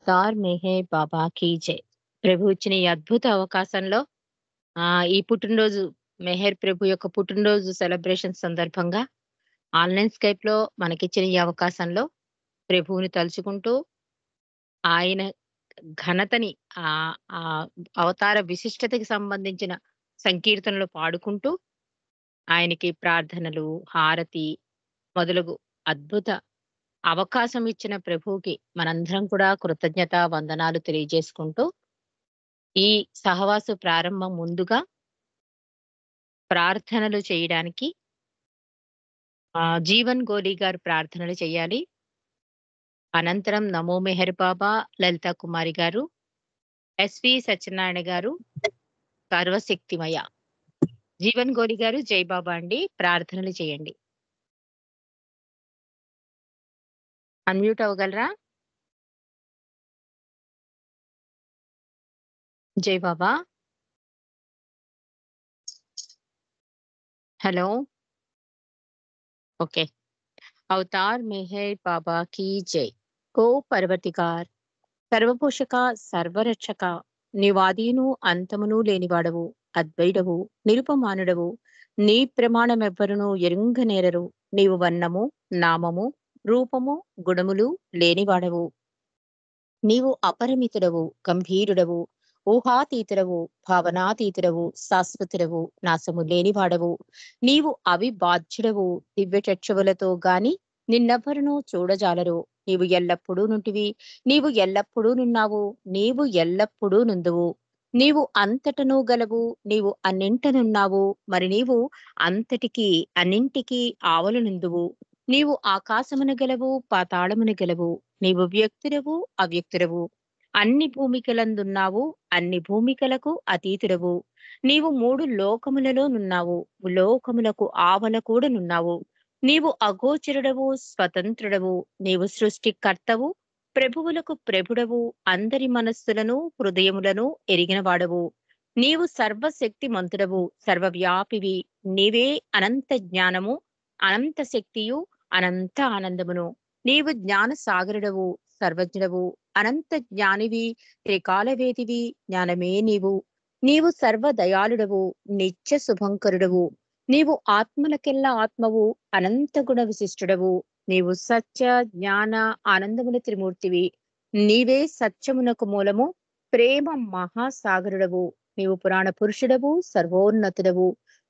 Avatar మెహే బాబా key జై. ప్రభు ఇచ్చిన ఈ అద్భుత అవకాశంలో ఈ పుట్టినరోజు మెహర్ ప్రభు యొక్క పుట్టినరోజు సెలబ్రేషన్ సందర్భంగా ఆన్‌లైన్ స్కైప్‌లో మనకిచ్చిన ఈ అవకాశంలో ప్రభువుని తలుచుకుంటూ ఆయన ఘనతని అవతార విశిష్టతకి సంబంధించిన సంకీర్తనలు పాడుకుంటూ ఆయనకి ప్రార్థనలు, హారతి మొదలగు అద్భుత అవకాశం ఇచ్చిన ప్రభువుకి మనందరం కూడా కృతజ్ఞత వందనాలు తెలియజేసుకుంటూ ఈ సహవాసు ప్రారంభం ముందుగా ప్రార్థనలు చేయడానికి జీవన్ గోలి గారు ప్రార్థనలు చేయాలి. అనంతరం నమో మెహర్ బాబా, లలితా కుమారి గారు, ఎస్వి సత్యనారాయణ గారు, సర్వశక్తిమయ. జీవన్ గోలి గారు జై బాబా అండి, ప్రార్థనలు చేయండి. అన్మ్యూట్ అవ్వగలరా? జై బాబా. హలో. ఓకే. అవతార్ మెహర్ బాబా కీ జై. ఓ పర్వతికార్, సర్వపోషక, సర్వరక్షక, నీవాదీను అంతమును లేనివాడవు, అద్వైడవు, నిరుపమానుడవు, నీ ప్రమాణమెవ్వరును ఎరుంగనేరరు. నీవు వర్ణము, నామము, రూపము, గుణములు లేనివాడవు. నీవు అపరిమితుడవు, గంభీరుడవు, ఊహాతీతుడవు, భావనాతీతుడవు, శాశ్వతుడవు, నాశము లేనివాడవు. నీవు అవిబాధ్యుడవు, దివ్యచక్షువులతో గాని నిన్నెవ్వరునూ చూడజాలరు. నీవు ఎల్లప్పుడూ నుంటివి, నీవు ఎల్లప్పుడూ నున్నావు, నీవు ఎల్లప్పుడూ నుందువు. నీవు అంతటను గలవు, నీవు అన్నింటనున్నావు, మరి నీవు అంతటికీ అన్నింటికీ ఆవలనుందువు. నీవు ఆకాశమున గలవు, పాతాళమున గలవు. నీవు వ్యక్తుడవు, అవ్యక్తుడవు, అన్ని భూమికలందున్నావు, అన్ని భూమికలకు అతీతుడవు. నీవు 3 లోకములలో నున్నావు, లోకములకు ఆవల కూడా నున్నావు. నీవు అగోచరుడవు, స్వతంత్రుడవు. నీవు సృష్టికర్తవు, ప్రభువులకు ప్రభుడవు, అందరి మనస్సులను హృదయములను ఎరిగినవాడవు. నీవు సర్వశక్తిమంతుడవు, సర్వవ్యాపివి. నీవే అనంత జ్ఞానము, అనంత శక్తియు, అనంత ఆనందమును. నీవు జ్ఞాన సాగరుడవు, సర్వజ్ఞుడవు, అనంత జ్ఞానివి, త్రికాలవేదివి, జ్ఞానమే నీవు. నీవు సర్వదయాళుడవు, నిత్య శుభంకరుడవు. నీవు ఆత్మలకెల్లా ఆత్మవు, అనంత గుణ విశిష్టుడవు. నీవు సత్య, జ్ఞాన, ఆనందముల త్రిమూర్తివి. నీవే సత్యమునకు మూలము, ప్రేమ మహాసాగరుడవు. నీవు పురాణ పురుషుడవు, సర్వోన్నతుడవు.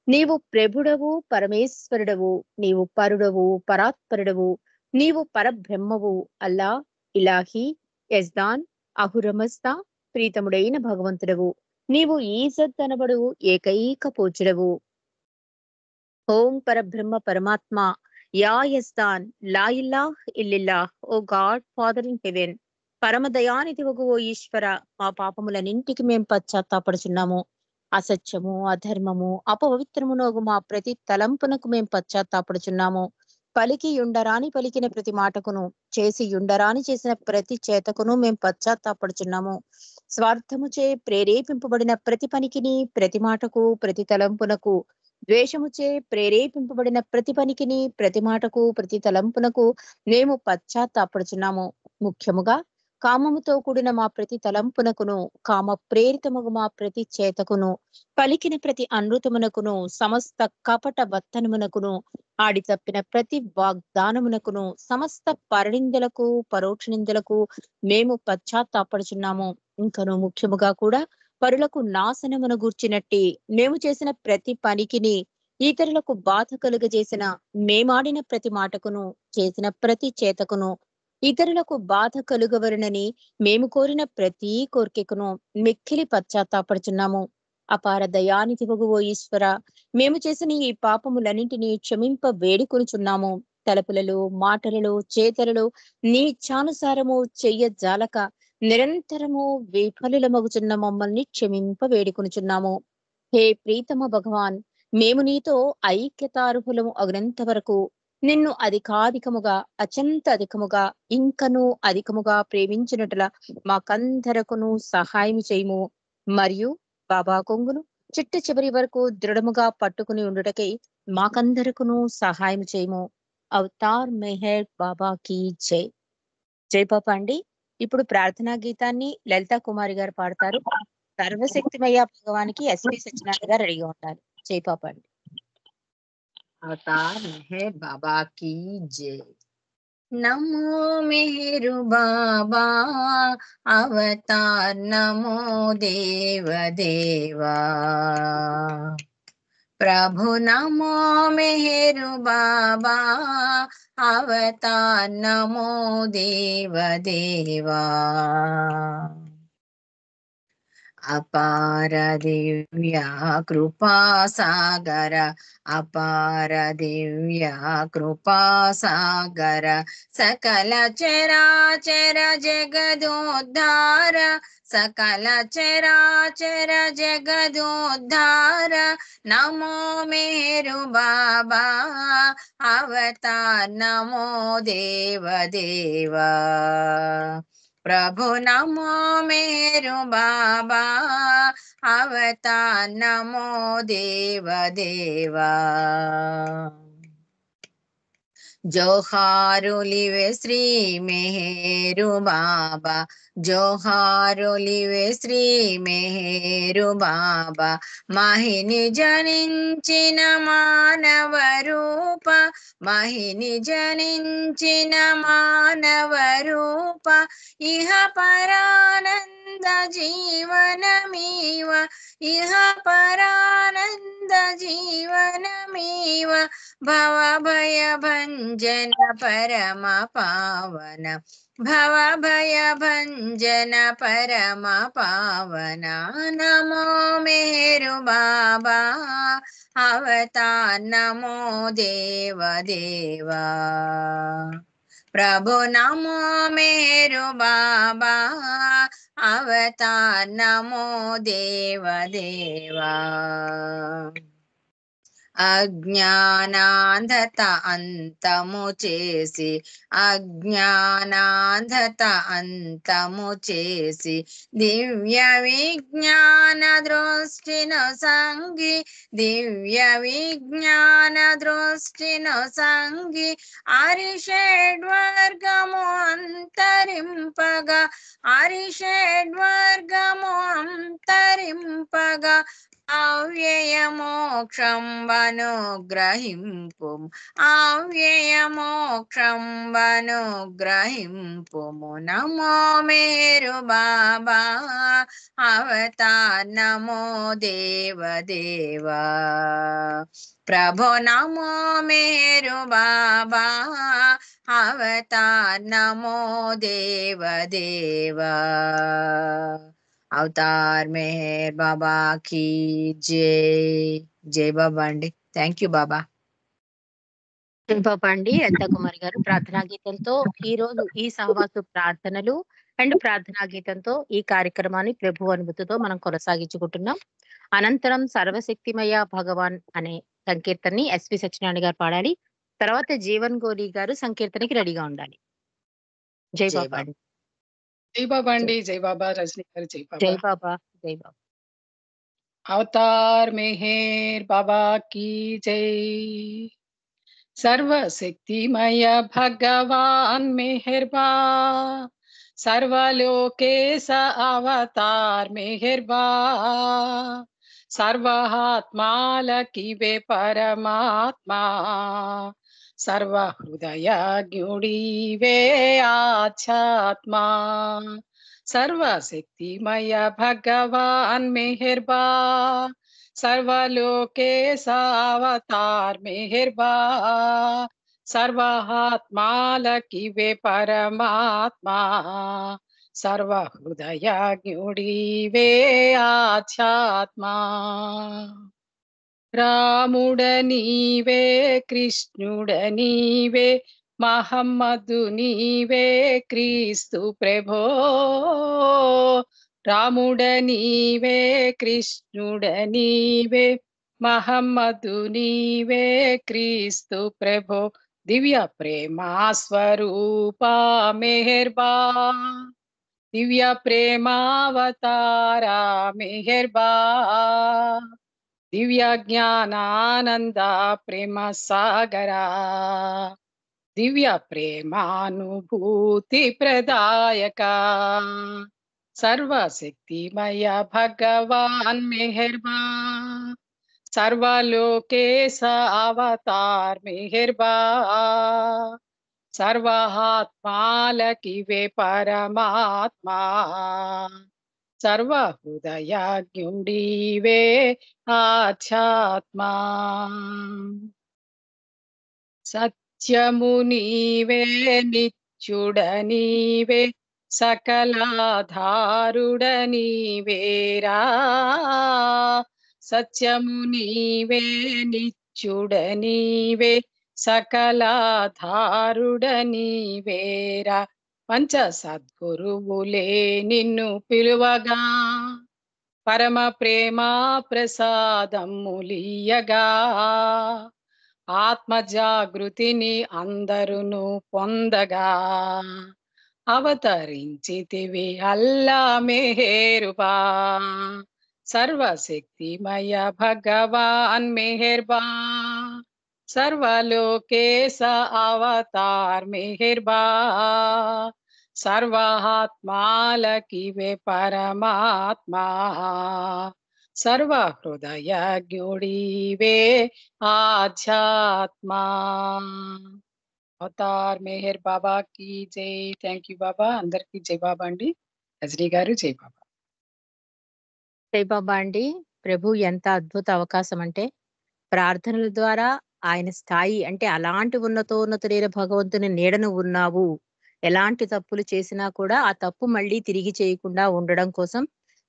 నీవు ప్రభుడవు, పరమేశ్వరుడవు. నీవు పరుడవు, పరాత్పరుడవు. నీవు పరబ్రహ్మవు, అల్లా, ఇలాహి, యజ్దాన్, అహురమస్తా, ప్రీతముడైన భగవంతుడవు. నీవు ఈజత్ అనబడు ఏకైక పూజ్యుడవు. ఓం పరబ్రహ్మ పరమాత్మ, యా యజ్దాన్, లా ఇల్లాహ్ ఇల్లిల్లాహ్, O God Father in heaven. పరమదయానిధివగు ఓ ఈశ్వర, మా పాపములన్నింటికి మేం పశ్చాత్తాపడుచున్నాము. అసత్యము, అధర్మము, అపవిత్రమునోగు మా ప్రతి తలంపునకు మేం పశ్చాత్తాపడుచున్నాము. పలికి యుండరాని పలికిన ప్రతి మాటకును, చేసి యుండరాని చేసిన ప్రతి చేతకును మేం పశ్చాత్తాపడుచున్నాము. స్వార్థముచే ప్రేరేపింపబడిన ప్రతి పనికిని, ప్రతి మాటకు, ప్రతి తలంపునకు, ద్వేషముచే ప్రేరేపింపబడిన ప్రతి పనికిని, ప్రతి మాటకు, ప్రతి తలంపునకు మేము పశ్చాత్తాపడుచున్నాము. ముఖ్యముగా కామముతో కూడిన మా ప్రతి తలంపునకును, కామ ప్రేరితముగు మా ప్రతి చేతకును, పలికిన ప్రతి అనృతమునకును, సమస్త కపట వత్తనమునకును, ఆడి తప్పిన ప్రతి వాగ్దానమునకును, సమస్త పరనిందలకు, పరోక్ష నిందలకు మేము పశ్చాత్తాపడుచున్నాము. ఇంకను ముఖ్యముగా కూడా పరులకు నాశనమును గూర్చినట్టి మేము చేసిన ప్రతి పనికిని, ఇతరులకు బాధ కలుగజేసిన మేమాడిన ప్రతి మాటకును, చేసిన ప్రతి చేతకును, ఇతరులకు బాధ కలుగవరనని మేము కోరిన ప్రతి కోరికకును మిక్కిలి పశ్చాత్తాపడుచున్నాము. అపార దయానిధివగు ఓ ఈశ్వర, మేము చేసిన ఈ పాపములన్నింటినీ క్షమింప వేడుకొనుచున్నాము. తలపులలో, మాటలలో, చేతలలో నీ ఇచ్ఛానుసారము చెయ్యజాలక నిరంతరము విఫలులమగుచున్న మమ్మల్ని క్షమింప వేడుకొనుచున్నాము. హే ప్రీతమ భగవాన్, మేము నీతో ఐక్యతార్హులము అగినంత వరకు నిన్ను అధికాధికముగా, అత్యంత అధికముగా, ఇంకనూ అధికముగా ప్రేమించినట్ల మాకందరకును సహాయం చేయము. మరియు బాబా కొంగును చిట్ట చివరి వరకు దృఢముగా పట్టుకుని ఉండుటకై మాకందరకును సహాయం చేయము. అవతార్ మెహర్ బాబా కీ జై. జై బాబా అండి. ఇప్పుడు ప్రార్థనా గీతాన్ని లలితా కుమారి గారు పాడతారు. సర్వశక్తిమయ్య భగవానికి ఎస్పి సత్యనారాయణ గారు రెడీగా ఉంటారు. జై పాప అండి. अवतार मेहर बाबा की जय। नमो मेहर बाबा अवतार नमो देव देवा। प्रभु नमो मेहर बाबा अवतार नमो देव देवा। अपार दिव्या कृपा सागर अपार दिव्या कृपा सागर सकल चराचर जगदोद्धार सकल चराचर जगदोद्धार नमो मेरु बाबा अवतार नमो देव देवा। प्रभु नमो मेरु बाबा अवतार नमो देव देवा। जोहारुलिवे श्री मेहरु बाबा जोहारुलिवे श्री मेहरु बाबा महिनि जनिंचिन मानव रूप महिनि जनिंचिन मानव रूप इह परानंद जीवनमीव इह परानंद जीवनमीव भव भय भंजन परम पावन भव भय भंजन परम पावन नमो मेरु बाबा अवतार नमो देव देवा। प्रभु नमो मेरु बाबा अवतार नमो देव देवा। అజ్ఞానాంధత అంతము చేసి అజ్ఞానాంధత అంతము చేసి దివ్య విజ్ఞాన దృష్టిను సంగి దివ్య విజ్ఞాన దృష్టిను సంగి అరిషడ్వర్గము అంతరింపగా అరిషడ్వర్గము అంతరింపగా అవ్యయ మోక్షం అనుగ్రహింపు అవ్యయ మోక్షం అనుగ్రహింపు నమో మేరు బాబా అవతార్ నమో దేవ దేవా। ప్రభు నమో మేరు బాబా అవతార్ నమో దేవ దేవా। అవతార్ మెహర్ బాబా की జై జై బాబా అండి। థ్యాంక్ యూ బాబా। జై బాబా అండి. లలితా కుమారి గారు ప్రార్థనా గీతంతో ఈ రోజు ఈ సహవాసు ప్రార్థనలు అండ్ ప్రార్థనా గీతంతో ఈ కార్యక్రమాన్ని ప్రభు అనుమతితో మనం కొనసాగించుకుంటున్నాం. అనంతరం సర్వశక్తిమయ భగవాన్ అనే సంకీర్తనని ఎస్పి సత్యనారాయణ గారు పాడాలి. తర్వాత జీవన్ గోలి గారు సంకీర్తనకి రెడీగా ఉండాలి. జై జై బాబా బాబా। అండి. జై బాబా అండి, జై బాబా రజనీ గారు, జై జై బాబా। బాబా జై బాబా। అవతార్ మెహర్ బాబా की జై। सर्वशक्तिमय भगवान मेहरबा सर्वलोकेश अवतार मेहरबा सर्वात्मालकिवे परमात्मा सर्वहृदय ज्ञुडिवे आध्यात्मा सर्वशक्तिमय भगवान मेहरबा सर्वलोकेश अवतार मेहरबा सर्वात्मालकिवे परमात्मा सर्वहृदय ज्ञुडिवे आध्यात्मा రాముడనీవే కృష్ణుడనీవే మహమ్మదునీవే క్రీస్తు ప్రభో రాముడనీవే కృష్ణుడనీవే మహమ్మదునీవే క్రీస్తు ప్రభో దివ్య ప్రేమా స్వరూప మెహర్బా దివ్య ప్రేమావతార మెహర్బా दिव्य ज्ञानानंद प्रेम सागरा దివ్య ప్రేమానుభూతి ప్రదాయక సర్వశక్తిమయ భగవాన్ మెహర్బా సర్వలోకేశ అవతార్ మెహర్బా సర్వహాత్మాలకివే పరమాత్మా సర్వ హృదయాజ్ఞుడివే ఆధ్యాత్మా సత్యము నీవే నిత్యుడ నీవే సకలాధారుడ నీవేరా సత్యము నీవే నిత్యుడ నీవే సకలాధారుడ నీవేరా పంచ సద్గురువులే నిన్ను పిలువగా పరమ ప్రేమ ప్రసాదములియగా ఆత్మ జాగృతిని అందరును పొందగా అవతరించితివి అల్లా మెహర్బా సర్వశక్తిమయ భగవాన్ మెహర్బా సర్వలోకేశ అవతార్ మెహర్బా సర్వాత్మాలకివే పరమాత్మా సర్వ హృదయాజ్ఞుడివే ఆధ్యాత్మా అవతార్ మెహర్ బాబా కి జై. థ్యాంక్ యూ బాబా. అందరికి జై బాబా అండి. రజనీ గారు జై బాబా. జై బాబా అండి. ప్రభు ఎంత అద్భుత అవకాశం అంటే ప్రార్థనల ద్వారా ఆయన స్థాయి అంటే అలాంటి ఉన్నతోన్నతుడైన భగవంతుని నీడను ఉన్నావు, ఎలాంటి తప్పులు చేసినా కూడా ఆ తప్పు మళ్ళీ తిరిగి చేయకుండా ఉండడం కోసం,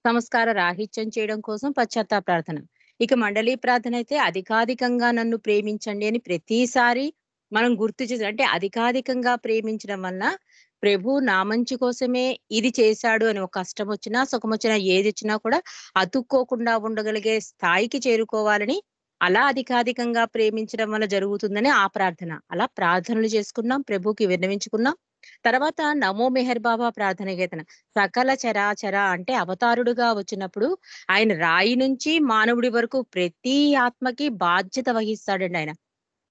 సంస్కార రాహిత్యం చేయడం కోసం పశ్చాత్తాప ప్రార్థన. ఇక మండలీ ప్రార్థన అయితే అధికాధికంగా నన్ను ప్రేమించండి అని ప్రతిసారి మనం గుర్తు చేసి, అంటే అధికాధికంగా ప్రేమించడం వల్ల ప్రభు నా మంచి కోసమే ఇది చేశాడు అని, ఒక కష్టం వచ్చినా సుఖం వచ్చినా ఏది వచ్చినా కూడా అతుక్కోకుండా ఉండగలిగే స్థాయికి చేరుకోవాలని, అలా అధికాధికంగా ప్రేమించడం వల్ల జరుగుతుందని ఆ ప్రార్థన. అలా ప్రార్థనలు చేసుకున్నాం, ప్రభుకి విన్నవించుకున్నాం. తర్వాత నమో మెహర్ బాబా ప్రార్థన గీతన సకల చరాచర అంటే అవతారుడుగా వచ్చినప్పుడు ఆయన రాయి నుంచి మానవుడి వరకు ప్రతి ఆత్మకి బాధ్యత వహిస్తాడండి ఆయన.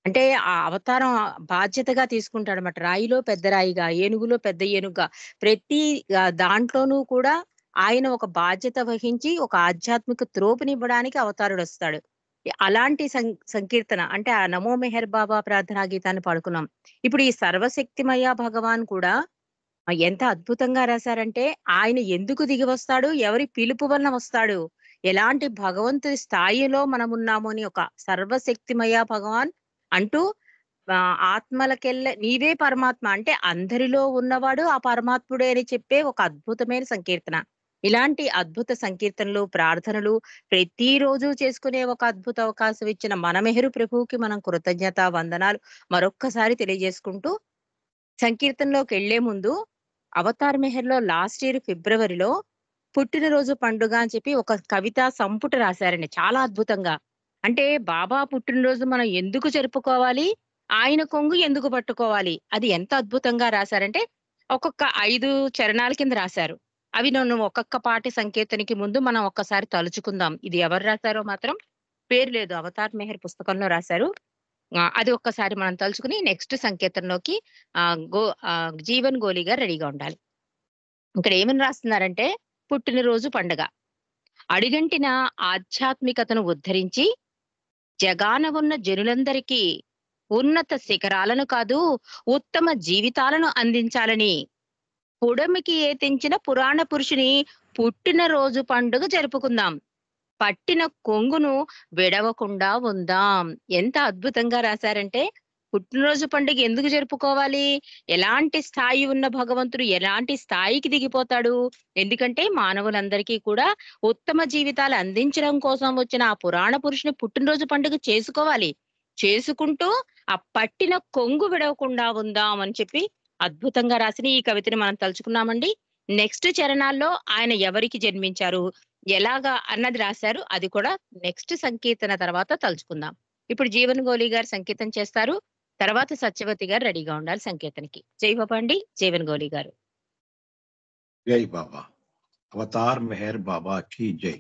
అంటే ఆ అవతారం బాధ్యతగా తీసుకుంటాడన్నమాట. రాయిలో పెద్ద రాయిగా, ఏనుగులో పెద్ద ఏనుగుగా, ప్రతి దాంట్లోనూ కూడా ఆయన ఒక బాధ్యత వహించి ఒక ఆధ్యాత్మిక త్రోపునివ్వడానికి అవతారుడు వస్తాడు. అలాంటి సంకీర్తన అంటే ఆ నమో మెహర్ బాబా ప్రార్థనా గీతాన్ని పాడుకున్నాం. ఇప్పుడు ఈ సర్వశక్తిమయ భగవాన్ కూడా ఎంత అద్భుతంగా రాశారంటే, ఆయన ఎందుకు దిగి వస్తాడు, ఎవరి పిలుపు వలన వస్తాడు, ఎలాంటి భగవంతుడి స్థాయిలో మనం ఉన్నాము అని ఒక సర్వశక్తిమయ భగవాన్ అంటూ ఆత్మలకెళ్ళ నీవే పరమాత్మ అంటే అందరిలో ఉన్నవాడు ఆ పరమాత్ముడే అని చెప్పే ఒక అద్భుతమైన సంకీర్తన. ఇలాంటి అద్భుత సంకీర్తనలు, ప్రార్థనలు ప్రతిరోజు చేసుకునే ఒక అద్భుత అవకాశం ఇచ్చిన మన మెహరు ప్రభువుకి మనం కృతజ్ఞత వందనాలు మరొక్కసారి తెలియజేసుకుంటూ, సంకీర్తనలోకి వెళ్లే ముందు అవతార్ మెహర్లో లాస్ట్ ఇయర్ ఫిబ్రవరిలో పుట్టినరోజు పండుగ అని చెప్పి ఒక కవితా సంపుట రాశారండి చాలా అద్భుతంగా. అంటే బాబా పుట్టినరోజు మనం ఎందుకు జరుపుకోవాలి, ఆయన కొంగు ఎందుకు పట్టుకోవాలి, అది ఎంత అద్భుతంగా రాశారంటే ఒక్కొక్క 5 చరణాల కింద రాశారు. అవి నన్ను ఒక్కొక్క పాటి సంకీర్తనకి ముందు మనం ఒక్కసారి తలుచుకుందాం. ఇది ఎవరు రాశారో మాత్రం పేరు లేదు, అవతార్ మెహర్ పుస్తకంలో రాశారు. అది ఒక్కసారి మనం తలుచుకుని నెక్స్ట్ సంకీర్తనలోకి జీవన్ గోలి గారు రెడీగా ఉండాలి. ఇక్కడ ఏమని రాస్తున్నారంటే, పుట్టినరోజు పండుగ అడిగంటిన ఆధ్యాత్మికతను ఉద్ధరించి జగాన ఉన్న జనులందరికీ ఉన్నత శిఖరాలను కాదు ఉత్తమ జీవితాలను అందించాలని పుడమికి తెంచిన పురాణ పురుషుని పుట్టినరోజు పండుగ జరుపుకుందాం, పట్టిన కొంగును విడవకుండా ఉందాం. ఎంత అద్భుతంగా రాశారంటే, పుట్టినరోజు పండుగ ఎందుకు జరుపుకోవాలి, ఎలాంటి స్థాయి ఉన్న భగవంతుడు ఎలాంటి స్థాయికి దిగిపోతాడు, ఎందుకంటే మానవులందరికీ కూడా ఉత్తమ జీవితాలు అందించడం కోసం వచ్చిన ఆ పురాణ పురుషుని పుట్టినరోజు పండుగ చేసుకోవాలి, చేసుకుంటూ ఆ పట్టిన కొంగు విడవకుండా ఉందాం అని చెప్పి అద్భుతంగా రాసిన ఈ కవితని మనం తలుచుకున్నామండి. నెక్స్ట్ చరణాల్లో ఆయన ఎవరికి జన్మించారు, ఎలాగా అన్నది రాశారు, అది కూడా నెక్స్ట్ సంకీర్తన తర్వాత తలుచుకుందాం. ఇప్పుడు జీవన్ గోలి గారు సంకీర్తన చేస్తారు, తర్వాత సత్యవతి గారు రెడీగా ఉండాలి సంకీర్తనకి. జై బాబా అండి. జీవన్ గోలి గారు. జై బాబా. అవతార్ మెహర్ బాబా కి జై.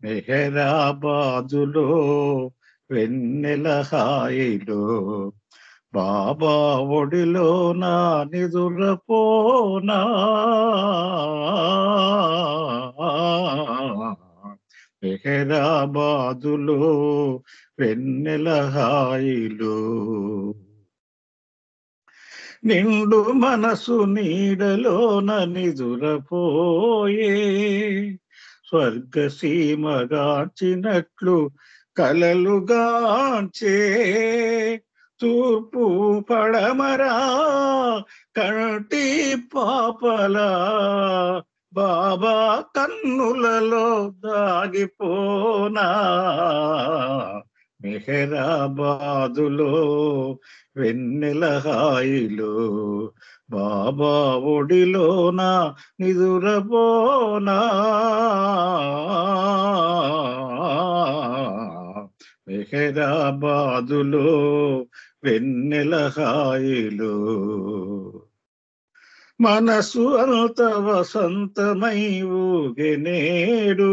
మెహరాబాదులో వెన్నెల హాయిలో బాబా ఒడిలో నా నిదురపోనా మెహరాబాదులో వెన్నెల హాయిలో నిండు మనసు నీడలోన నిదురపోయే స్వర్గసీమగాంచినట్లు కలలుగాంచే తూర్పు పడమరా కంటి పాపలా బాబా కన్నులలో దాగిపోనా మెహరాబాదులో వెన్నెల హాయిలో బాబా ఒడిలోన నిదురపోనా మెహరాబాదులో వెన్నెల హాయిలో మనసు అంత వసంతమై ఊగెనేడు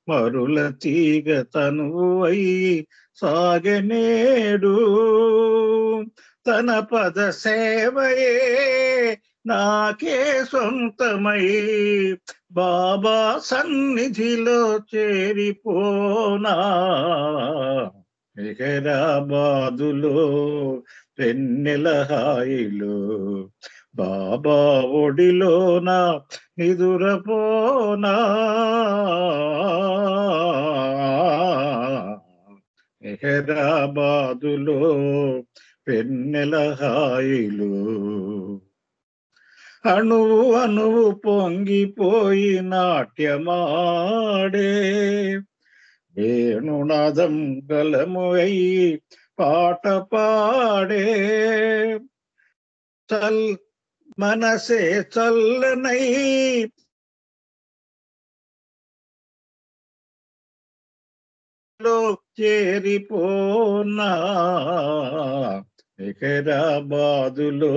మరుల తీగ తనువు అయి సాగనేడు తన పద సేవయే నాకే సొంతమై బాబా సన్నిధిలో చేరిపోనా మెహరాబాదులో వెన్నెల హాయిలో బాబా ఒడిలోన నిదురపోనా మెహరాబాదులో వెన్నెల హాయిలో అణువు అణువు పొంగిపోయి నాట్యమాడే వేణునాదం గలము అయి పాట పాడే మనసే చల్లనై చేరిపోనా మెహరాబాదులో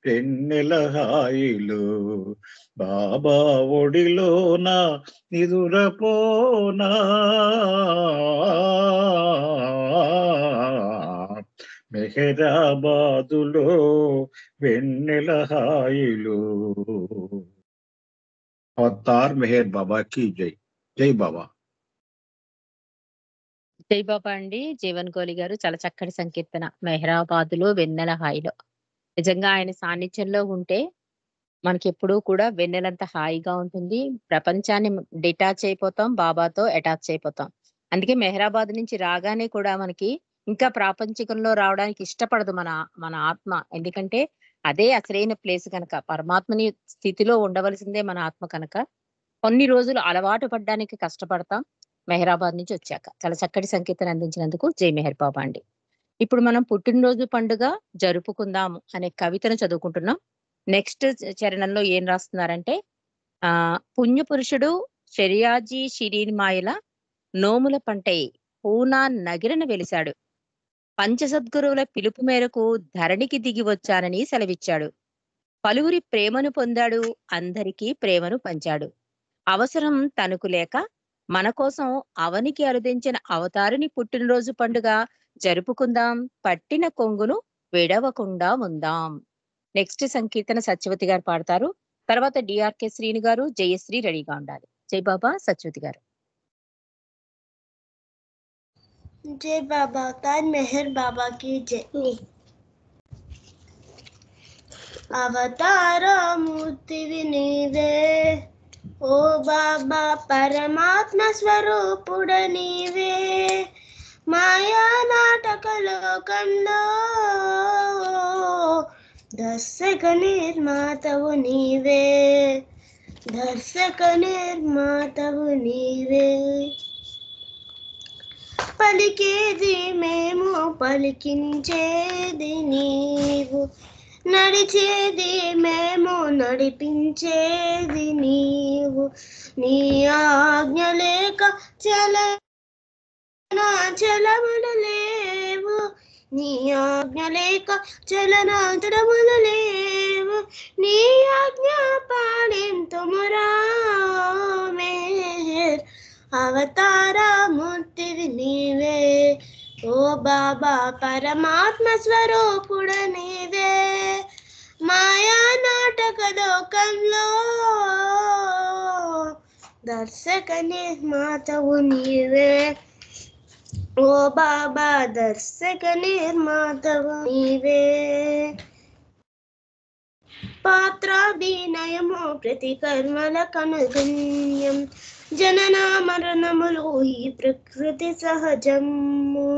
వెన్నెల హాయిలో బాబా ఒడిలోన నిదురపోనా మెహరాబాదులో వెన్నెల హాయిలో. అవతార్ మెహర్ బాబా की జై. జై బాబా. జై బాబా అండి. జీవన్ గోలి గారు చాలా చక్కటి సంకీర్తన. మెహరాబాదులో వెన్నెల హాయిలో. నిజంగా ఆయన సాన్నిధ్యంలో ఉంటే మనకెప్పుడూ కూడా వెన్నెలంత హాయిగా ఉంటుంది. ప్రపంచాన్ని డిటాచ్ అయిపోతాం. బాబాతో అటాచ్ అయిపోతాం. అందుకే మెహరాబాద్ నుంచి రాగానే కూడా మనకి ఇంకా ప్రాపంచికంలో రావడానికి ఇష్టపడదు మన ఆత్మ. ఎందుకంటే అదే అసలైన ప్లేస్ కనుక. పరమాత్మని స్థితిలో ఉండవలసిందే మన ఆత్మ కనుక. కొన్ని రోజులు అలవాటు పడ్డానికి కష్టపడతాం. మెహరాబాద్ నుంచి వచ్చాక. చాలా చక్కటి సంకీర్తన అందించినందుకు జై మెహర్ బాబా అండి. ఇప్పుడు మనం పుట్టినరోజు పండుగ జరుపుకుందాము అనే కవితను చదువుకుంటున్నాం. నెక్స్ట్ చరణంలో ఏం రాస్తున్నారంటే పుణ్యపురుషుడు షరియాజీ షిరీన్ మాయల నోముల పంటై పూనా నగిరన వెలిశాడు. పంచసద్గురువుల పిలుపు మేరకు ధరణికి దిగి వచ్చానని సెలవిచ్చాడు. పలువురి ప్రేమను పొందాడు. అందరికీ ప్రేమను పంచాడు. అవసరం తనకు లేక మన కోసం అవనికి అరుదించిన అవతారుని పుట్టినరోజు పండుగ జరుపుకుందాం. పట్టిన కొంగును విడవకుండా ఉందాం. నెక్స్ట్ సంకీర్తన సత్యవతి గారు పాడతారు. తర్వాత డిఆర్కే శ్రీని గారు, జయశ్రీ రెడీగా ఉండాలి. జై బాబా. సత్యవతి గారు. जय बाबा अवतार मेहर बाबा की जय. అవతార మూర్తివి నీవే ఓ బాబా, పరమాత్మ స్వరూపుడ నీవే. మాయా నాటక లోకంలో దర్శక నిర్మాతవు నీవే, దర్శక నిర్మాతవు నీవే. పలికేది మేము, పలికించేది నీవు, నడిచేది మేము, నడిపించేది నీవు. నీ ఆజ్ఞ లేక చలములు లేవు, నీ ఆజ్ఞ లేక చలనాచలములు లేవు, నీ ఆజ్ఞ పాలింతుమురా మేర్ అవతార మూర్తివి నీవే. ఓ బాబా పరమాత్మ స్వరూపుడ నీవే, మాయా నాటక లోకంలో దర్శక నిర్మాతవు నీవే. ఓ బాబా దర్శక నిర్మాతవు నీవే. పాత్రాభినయము ప్రతి కర్మల కనుగణ్యం, జనన మరణములు ఈ ప్రకృతి సహజము.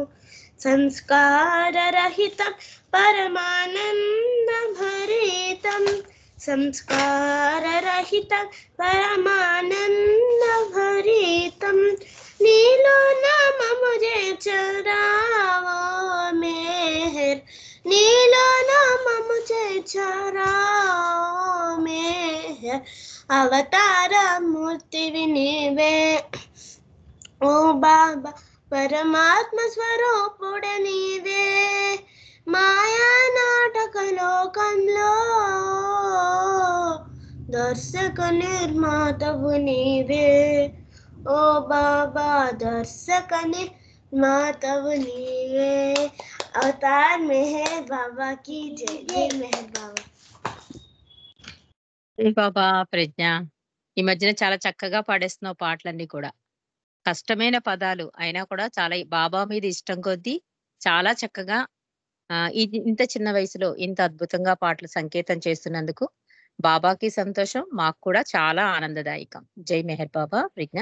సంస్కార రహితం పరమానంద భరితం, సంస్కార రహితం పరమానంద భరితం. నీలో నామము చేర్చరావో మేహర్, నీలో నామము చేర్చరావో మేహర్ అవతార మూర్తివి నీవే. ఓ బాబా పరమాత్మ స్వరూపుడ నీవే, మాయా నాటక లోకంలో దర్శక నిర్మాతవు నీవే. ఓ బాబా దర్శక నిర్మాతవు నీవే. అవతార్ మెహర్ బాబా की जय. जय మెహర్ బాబా. జై బాబా. ప్రజ్ఞ, ఈ మధ్యన చాలా చక్కగా పాడేస్తున్నావు పాటలన్నీ కూడా. కష్టమైన పదాలు అయినా కూడా చాలా బాబా మీద ఇష్టం కొద్దీ చాలా చక్కగా ఇంత చిన్న వయసులో ఇంత అద్భుతంగా పాటలు సంకేతం చేస్తున్నందుకు బాబాకి సంతోషం, మాకు కూడా చాలా ఆనందదాయకం. జై మెహర్ బాబా. ప్రజ్ఞ,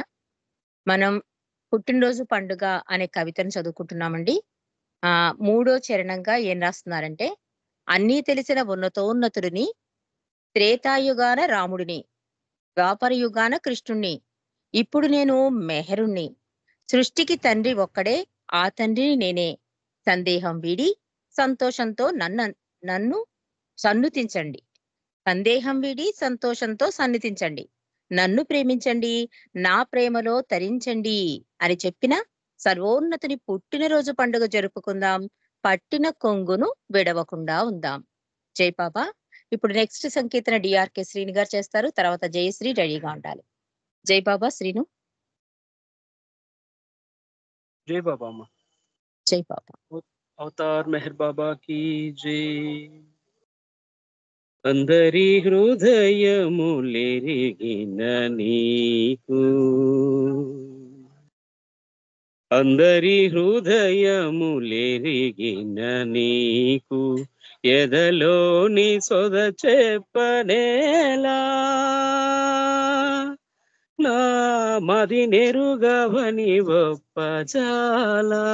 మనం పుట్టినరోజు పండుగ అనే కవితను చదువుకుంటున్నామండి. మూడో చరణంగా ఏం రాస్తున్నారంటే, అన్నీ తెలిసిన ఉన్నతోన్నతుడిని, త్రేతాయుగాన రాముడిని, ద్వాపర యుగాన కృష్ణుణ్ణి, ఇప్పుడు నేను మెహరుణ్ణి, సృష్టికి తండ్రి ఒక్కడే, ఆ తండ్రిని నేనే. సందేహం వీడి సంతోషంతో నన్ను సన్నుతించండి, సందేహం వీడి సంతోషంతో సన్నిధించండి, నన్ను ప్రేమించండి, నా ప్రేమలో తరించండి అని చెప్పిన సర్వోన్నతుని పుట్టినరోజు పండుగ జరుపుకుందాం, పట్టిన కొంగును విడవకుండా ఉందాం. జై బాబా. ఇప్పుడు నెక్స్ట్ సంకీర్తన డిఆర్కే శ్రీని గారు చేస్తారు. తర్వాత జయశ్రీ రెడీగా ఉండాలి. జై బాబా. శ్రీను. జై బాబా అమ్మ. జై బాబా. అవతార్ మెహర్ బాబా కీ జై. అందరి హృదయములెరిగిన నీకు, అందరి హృదయములెరిగిన నీకు, ఎదలోని సొద చెప్పనేలా, నా మది నెరుగవని ఒప్పజాలా,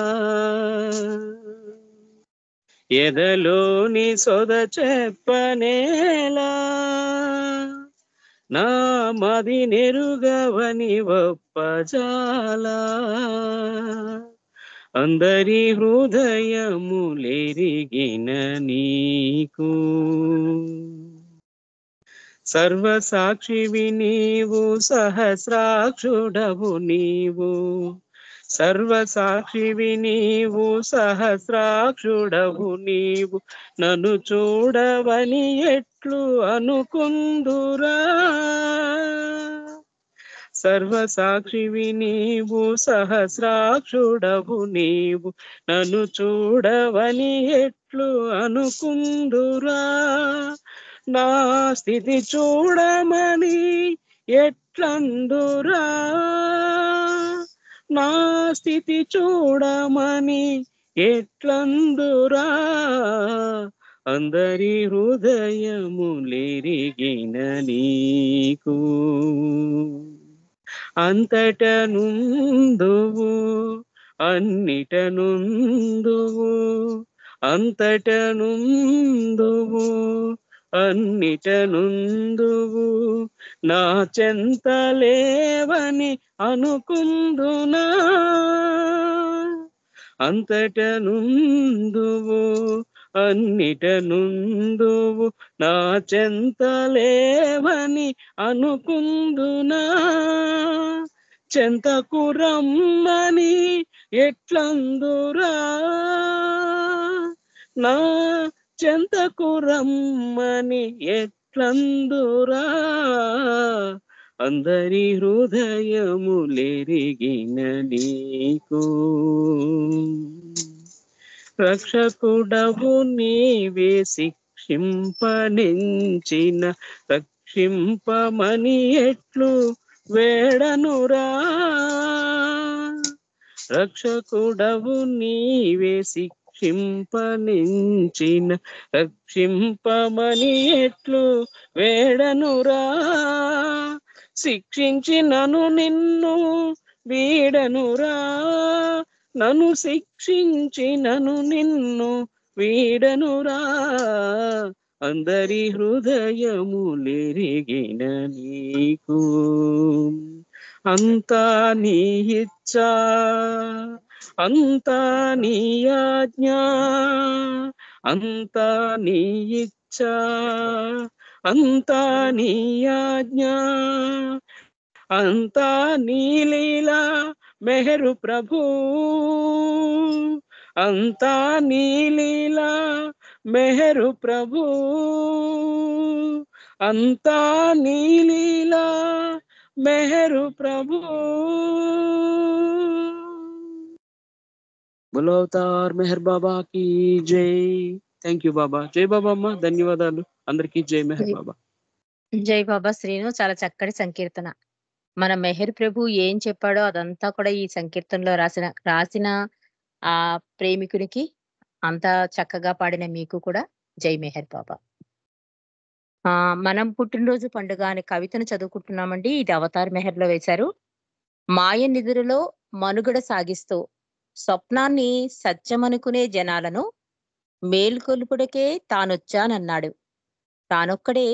ఎదలోని సొద చెప్పనేలా, నా మది నెరుగవని ఒప్పజాలా. అందరి హృదయములెరిగిన నీకు, సర్వసాక్షివి నీవు, సహస్రాక్షుడవు నీవు, సర్వసాక్షివి నీవు, సహస్రాక్షుడవు నీవు, నన్ను చూడవని ఎట్లు అనుకుందురా. సర్వసాక్షివి నీవు, సహస్రాక్షుడవు నీవు, నన్ను చూడవని ఎట్లు అనుకుందురా. నా స్థితి చూడమని ఎట్లందురా, నా స్థితి చూడమని ఎట్లందురా. అందరి హృదయములెరిగిన నీకు, అంతట నుందువు అన్నిట నుందువు, అంతట నుందువు అన్నిట నుందువు, నా చెంత లేవని అనుకుందునా. అంతట నుందువు అన్నిట నుందువు, నా చెంత లేవని అనుకుందునా. చెంతకు రమ్మని ఎట్లందురా, నా చెంతకు రమ్మని ఎట్లందురా అందరి హృదయములెరిగిన నీకు రక్షకుడవు నీవే శిక్షింపనించిన రక్షింపమని ఎట్లు వేడనురా రక్షకుడవు నీవే శిక్షింపనించిన రక్షింపమని ఎట్లు వేడనురా శిక్షించినను నిన్ను వీడనురా నన్ను శిక్షించినను నిన్ను వీడనురా అందరి హృదయములెరిగిన నీకు అంతా నీ ఇచ్చా అంతా నీ ఆజ్ఞ అంతా నీ ఇచ్చా అంతా నీ ఆజ్ఞ అంతా నీ లీలా మెహరు ప్రభు అంతా నీ లీలా మెహరు ప్రభు అంతా నీ లీలా మెహరు ప్రభు బోలో అవతార్ మెహర్ బాబా కి జై. థ్యాంక్ యూ బాబా. జై బాబా అమ్మ. ధన్యవాదాలు అందరికీ. జై మెహర్ బాబా. జై బాబా శ్రీను. చాలా చక్కటి సంకీర్తన. మన మెహర్ ప్రభు ఏం చెప్పాడో అదంతా కూడా ఈ సంకీర్తనలో రాసిన ఆ ప్రేమికునికి అంతా చక్కగా పాడిన మీకు కూడా జై మెహర్ బాబా. మనం పుట్టినరోజు పండుగ అనే కవితను చదువుకుంటున్నామండి. ఇది అవతార్ మెహర్ లో వేశారు. మాయ నిదురులో మనుగడ సాగిస్తూ స్వప్నాన్ని సత్యమనుకునే జనాలను మేల్కొల్పుడికే తానొచ్చానన్నాడు. తానొక్కడే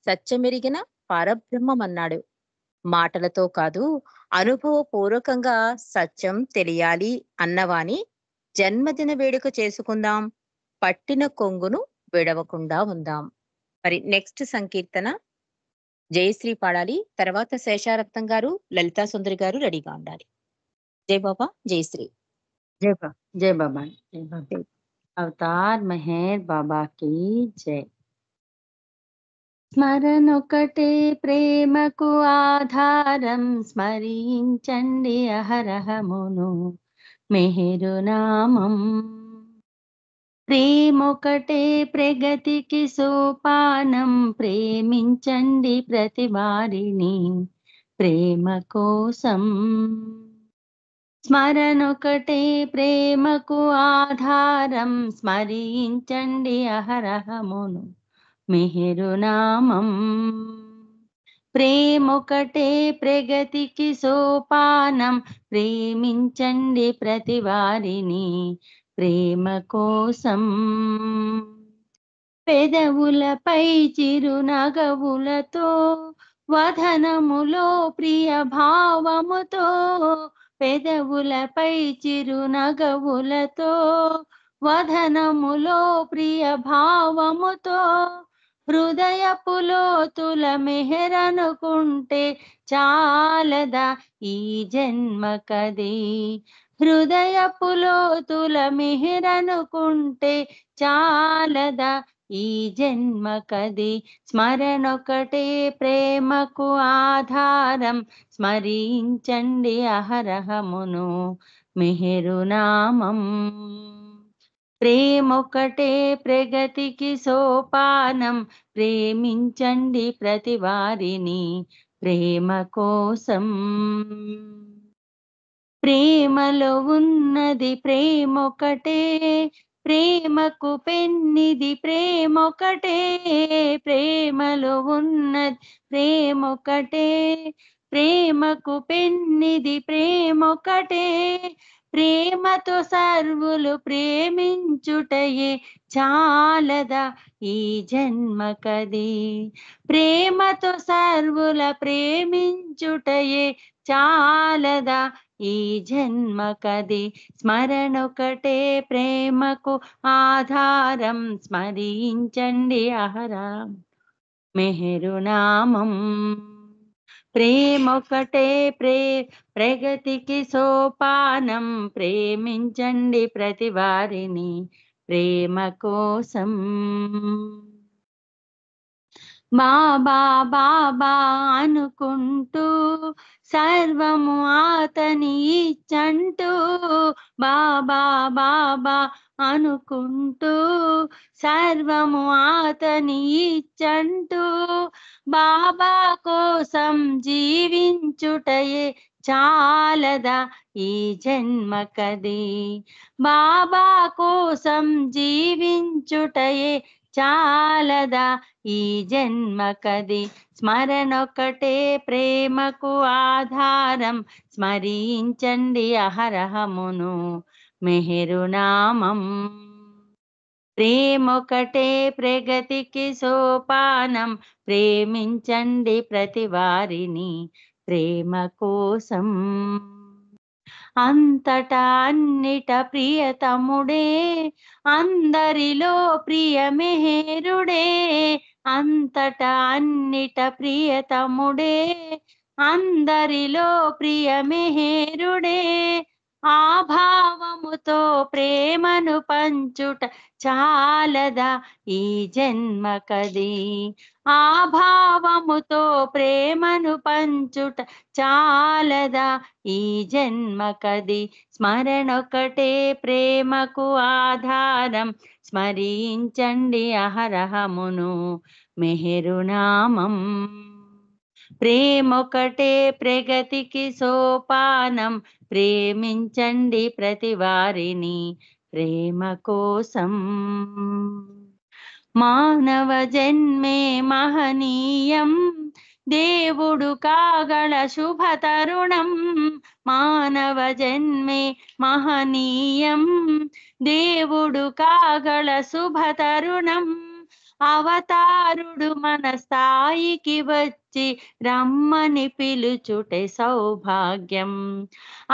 సత్యమెరిగిన పరబ్రహ్మమన్నాడు. మాటలతో కాదు అనుభవపూర్వకంగా సత్యం తెలియాలి అన్నవాని జన్మదిన వేడుక చేసుకుందాం, పట్టిన కొంగును విడవకుండా ఉందాం. మరి నెక్స్ట్ సంకీర్తన జయశ్రీ పాడాలి. తర్వాత శేషారత్నం గారు, లలితా సుందరి గారు రెడీగా ఉండాలి. జై బాబా. జయశ్రీ. जय बाबा जय बाबा जय बाबा अवतार मेहर बाबा की जय. స్మరణొకటే ప్రేమకు ఆధారం స్మరించండి అహరహమును మెహరు నామం. ప్రేమొకటే ప్రగతికి సోపానం ప్రేమించండి ప్రతి వారిని ప్రేమ కోసం. స్మరణొకటే ప్రేమకు ఆధారం స్మరించండి అహరహమును మెహరు నామం. ప్రేమొకటే ప్రగతికి సోపానం ప్రేమించండి ప్రతి వారిని ప్రేమ కోసం. పెదవులపై చిరునగవులతో వదనములో ప్రియ భావముతో పెదవులపై చిరునగవులతో వదనములో ప్రియ భావముతో హృదయపు లోతుల మెహరనుకుంటే చాలదా ఈ జన్మకది. హృదయపు లోతుల మెహరనుకుంటే చాలదా ఈ జన్మకది. స్మరణొకటే ప్రేమకు ఆధారం స్మరించండి అహరహమును మెహరు నామం. ప్రేమొకటే ప్రగతికి సోపానం ప్రేమించండి ప్రతి వారిని ప్రేమ కోసం. ప్రేమలో ఉన్నది ప్రేమొకటే ప్రేమకు పెన్నిది ప్రేమొకటే. ప్రేమలో ఉన్నది ప్రేమొకటే ప్రేమకు పెన్నిది ప్రేమొకటే. ప్రేమతో సర్వులు ప్రేమించుటయే చాలదా ఈ జన్మకది. ప్రేమతో సర్వుల ప్రేమించుటయే చాలదా ఈ జన్మకది. స్మరణొకటే ప్రేమకు ఆధారం స్మరించండి అహరం మెహరు నామం. ప్రేమొకటే ప్రగతికి సోపానం ప్రేమించండి ప్రతి వారిని ప్రేమ కోసం. బాబా బాబా అనుకుంటూ సర్వము అతని ఇచ్చంటూ, బాబా బాబా అనుకుంటూ సర్వము అతని ఇచ్చంటూ, బాబా కోసం జీవించుటయే చాలదా ఈ జన్మకది, బాబా కోసం జీవించుటయే చాలదా ఈ జన్మకది. స్మరణొక్కటే ప్రేమకు ఆధారం, స్మరించండి అహరహమును మెహరునామం. ప్రేమొకటే ప్రగతికి సోపానం, ప్రేమించండి ప్రతి వారిని ప్రేమ కోసం. అంతటా అన్నిట ప్రియతముడే, అందరిలో ప్రియ మెహరుడే, అంతటా అన్నిట ప్రియతముడే, అందరిలో ప్రియ మెహరుడే. ఆ భావముతో ప్రేమను పంచుట చాలదా ఈ జన్మకది, ఆ భావముతో ప్రేమను పంచుట చాలదా ఈ జన్మకది. స్మరణొకటే ప్రేమకు ఆధారం, స్మరించండి అహరహమును మెహరునామం. ప్రేమొకటే ప్రగతికి సోపానం, ప్రేమించండి ప్రతి వారిని ప్రేమ కోసం. మానవ జన్మే మహనీయం, దేవుడు కాగల శుభ తరుణం, మానవ జన్మే మహనీయం, దేవుడు కాగల శుభ తరుణం. అవతారుడు మన స్థాయికి వచ్చి రమ్మని పిలుచుటే సౌభాగ్యం,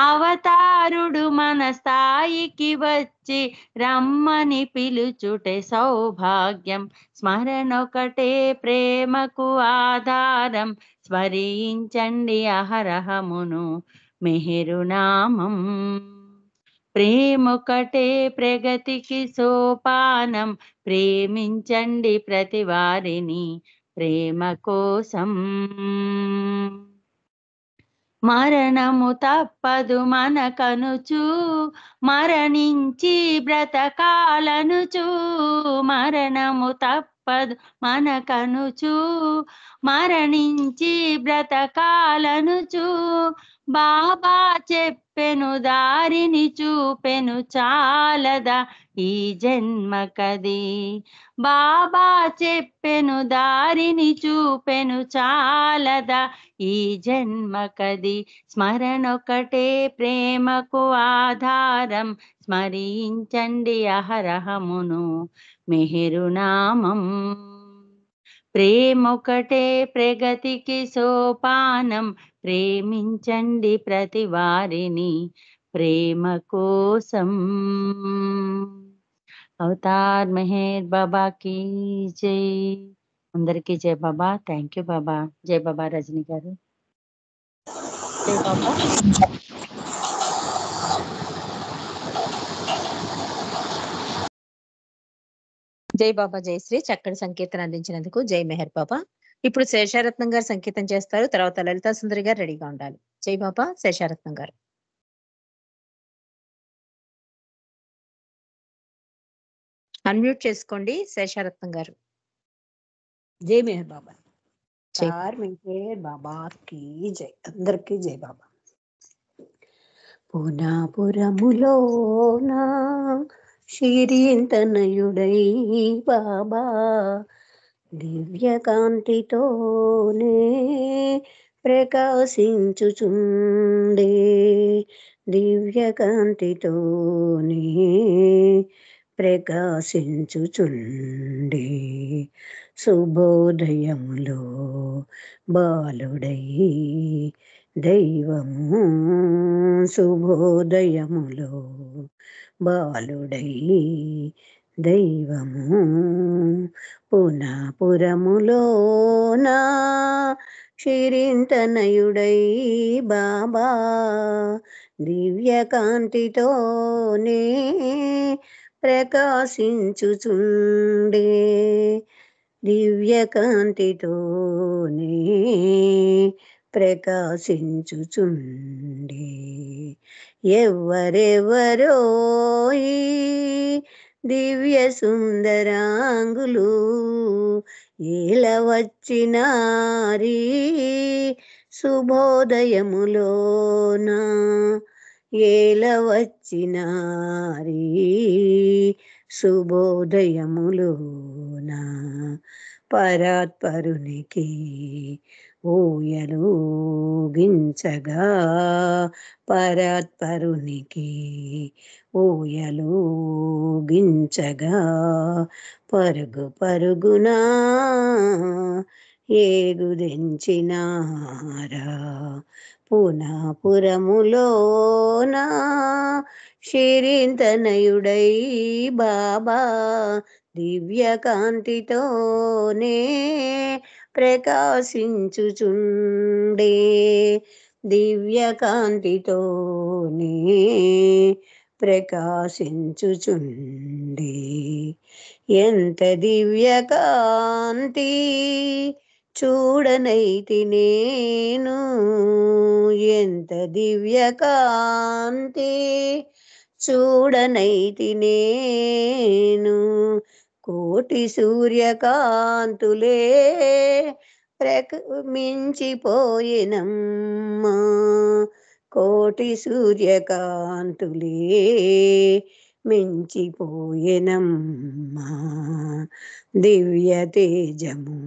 అవతారుడు మన స్థాయికి వచ్చి రమ్మని పిలుచుటే సౌభాగ్యం. స్మరణొకటే ప్రేమకు ఆధారం, స్మరించండి అహరహమును మెహరునామం. ప్రేమొకటే ప్రగతికి సోపానం, ప్రేమించండి ప్రతి వారిని ప్రేమ కోసం. మరణము తప్పదు మనకనుచు, మరణించి బ్రతకాలనుచు, మరణము తప్పదు మనకనుచు, మరణించి బ్రతకాలనుచు. బాబా చెప్పెను దారిని చూపెను చాలదా ఈ జన్మకది, బాబా చెప్పెను దారిని చూపెను చాలదా ఈ జన్మకది. స్మరణొకటే ప్రేమకు ఆధారం, స్మరించండి అహరహమును మెహరునామం. ప్రేమొకటే ప్రగతికి సోపానం, ప్రేమించండి ప్రతి వారిని ప్రేమ కోసం. అవతార్ మెహర్ బాబా की జై. అందరికీ జై బాబా. థ్యాంక్ యూ బాబా. జై బాబా రజని గారు. జై బాబా. జై బాబా జయశ్రీ, చక్కటి సంకీర్తన అందించినందుకు జై మెహర్ బాబా. ఇప్పుడు శేషారత్నం గారు సంకీర్తన చేస్తారు, తర్వాత లలితా సుందరి గారు రెడీగా ఉండాలి. జై బాబా. శేషారత్నం గారు. అన్మ్యూట్ చేసుకోండి శేషారత్నం గారు. జై మెహర్ బాబా. జై. చార్ మెహర్ బాబా కీ జై. అందరికీ జై బాబా. పునాపురములోన శిరీంతనయుడై బాబా దివ్యకాంతితోనే ప్రకాశించుచుండే, దివ్యకాంతితోనే ప్రకాశించుచుండే. శుభోదయములో బాలుడై దైవము, శుభోదయములో బాలుడై దైవము. పునాపురములోనా శిరీంతనయుడై బాబా దివ్యకాంతితోనే ప్రకాశించుచుండే దివ్యకాంతితోనే ప్రకాశించుచుండే ఎవరెవరో ఈ దివ్య సుందరాంగులు ఏల వచ్చినారి శుభోదయములోన ఏల వచ్చినారి శుభోదయములోన పరాత్పరునికి ఊయలూగించగా పరాత్పరునికి ఊయలూగించగా పరుగు పరుగునా ఏగుదెంచినారా పునాపురములోన శిరింతనయుడై బాబా దివ్యకాంతితోనే ప్రకాశించుచుండే దివ్యకాంతితోనే ప్రకాశించుచుండే ఎంత దివ్యకాంతి చూడనైతి నేను ఎంత దివ్యకాంతి చూడనైతి నేను కోటి సూర్యకాంతులే మించిపోయినమ్మా కోటి సూర్యకాంతులే మించిపోయినమ్మా దివ్య తేజము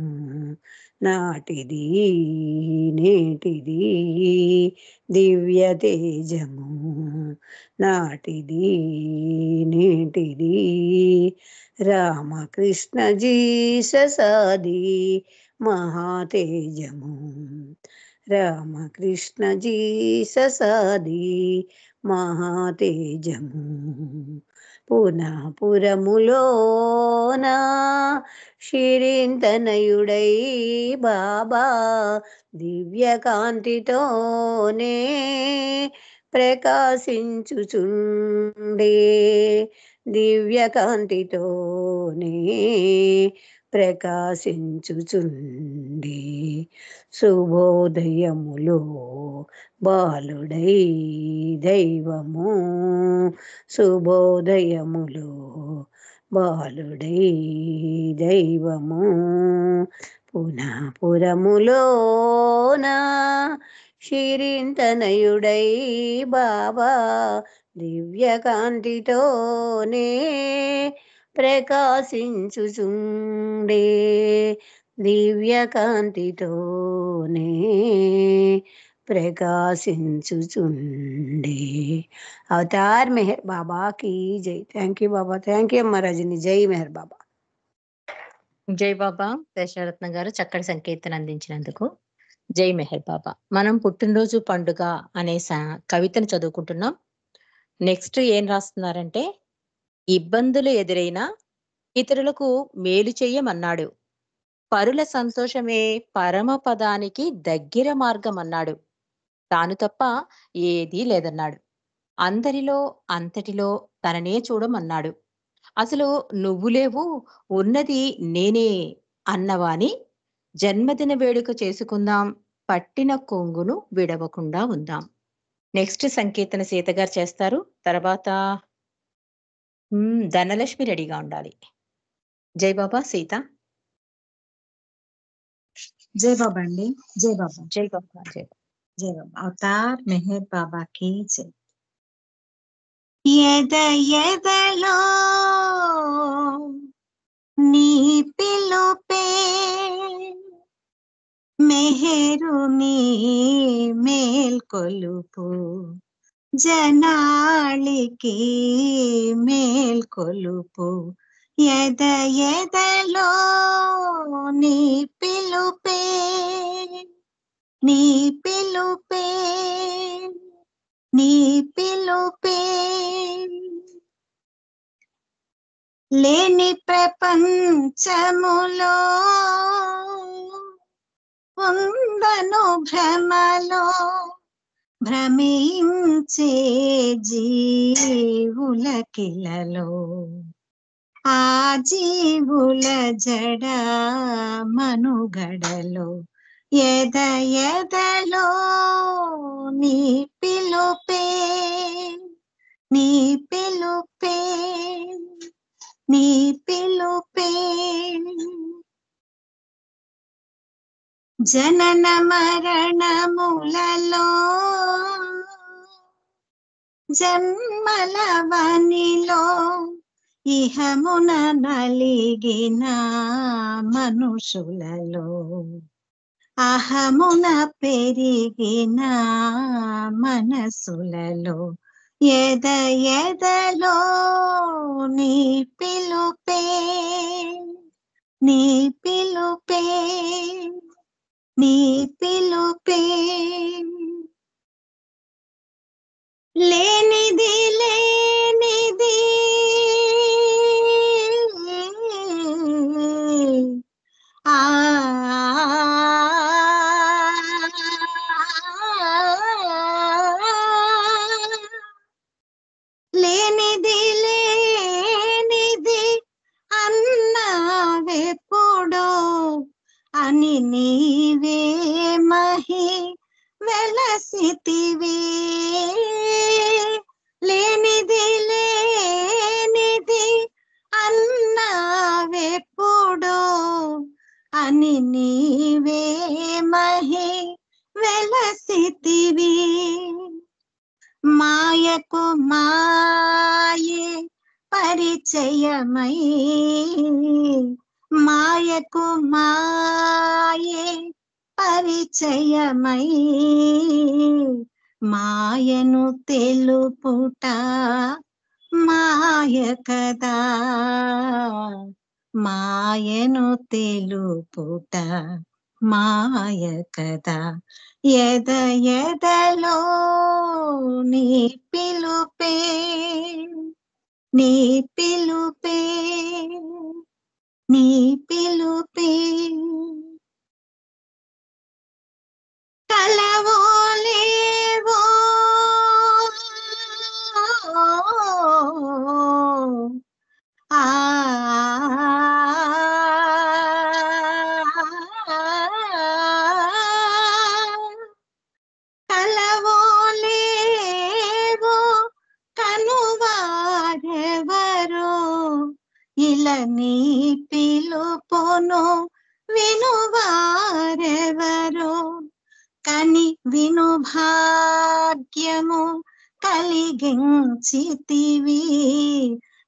నాటిది నేటిది దివ్య తేజము నాటిది నేటిది రామకృష్ణ జీససాది మహాతేజము రామకృష్ణ జీససాది మహాతేజము పునాపురములోన శిరింతనయుడై బాబా దివ్యకాంతితోనే ప్రకాశించుచుండే దివ్యకాంతితోనే ప్రకాశించుచుండే శుభోదయములో బాలుడై దైవము శుభోదయములో బాలుడై దైవము పునాపురములోన శిరింతనయుడై బాబా దివ్యకాంతితోనే ప్రకాశించుచుండే దివ్యకాంతితోనే ప్రకాశించుచుండే అవతార్ మెహర్ బాబా की जय thank you Baba thank you అమ్మ రజని జై మెహర్ బాబా జై బాబా దశరత్న గారు చక్కటి సంకేతాన్ని అందించినందుకు జై మెహర్ బాబా. మనం పుట్టినరోజు పండుగ అనే కవితను చదువుకుంటున్నాం. నెక్స్ట్ ఏం రాస్తున్నారంటే, ఇబ్బందులు ఎదురైనా ఇతరులకు మేలు చెయ్యమన్నాడు, పరుల సంతోషమే పరమ పదానికి దగ్గర మార్గం అన్నాడు, తాను తప్ప ఏదీ లేదన్నాడు, అందరిలో అంతటిలో తననే చూడమన్నాడు, అసలు నువ్వు లేవు ఉన్నది నేనే అన్నవాని జన్మదిన వేడుక చేసుకుందాం, పట్టిన కొంగును విడవకుండా ఉందాం. నెక్స్ట్ సంకీర్తన సీత గారు చేస్తారు. తర్వాత ధనలక్ష్మి రెడీగా ఉండాలి. జై బాబా సీత. जय बाबा अंडी जय बाबा జై బాబా జై బాబా. जय बाबा अवतार मेहर बाबा की जय ఎద ఎదలో నీ పిలుపే మెహరుని మేల్కొలుపు జనాళికి మేల్కొలుపు ఎద ఎదలో నీ పిలుపే నీ పిలుపే నీ పిలుపే లేని ప్రపంచములో ఉందను భ్రమలో భ్రమించే జీవులకిలలో ఆ జీవుల జడ మనుగడలో ఎద ఎదలో నీ పిలుపే నీ పిలుపే నీ పిలుపే జనన మరణములలో జన్మలవనిలో ఇహమున నలిగిన మనుషులలో అహమున పెరిగిన మనసులలో ఎద ఎదలో నీ పిలుపే నీ పిలుపే నీ పిలుపే లేనిది లేనిది ఆ లేనిది లేనిది అన్నావెప్పుడో అని నీవే మహి వెలసితివి లేనిది లేనిది అన్నావెప్పుడో అని నీవే మహి వెలసితివి మాయకు మాయే పరిచయమై మాయకు మాయే పరిచయమై మాయను తెలుపుట మాయ కదా మాయను తెలుపుట మాయ కదా ఎద ఎదలో నీ పిలుపే నీ పిలుపే నీ పిలుపే కలవో లేవో ఆ కలవో లేవో కనువారెవరో ఇలా నీ పిలుపును వినువారెవరో కని విను భాగ్యము కలిగించితివి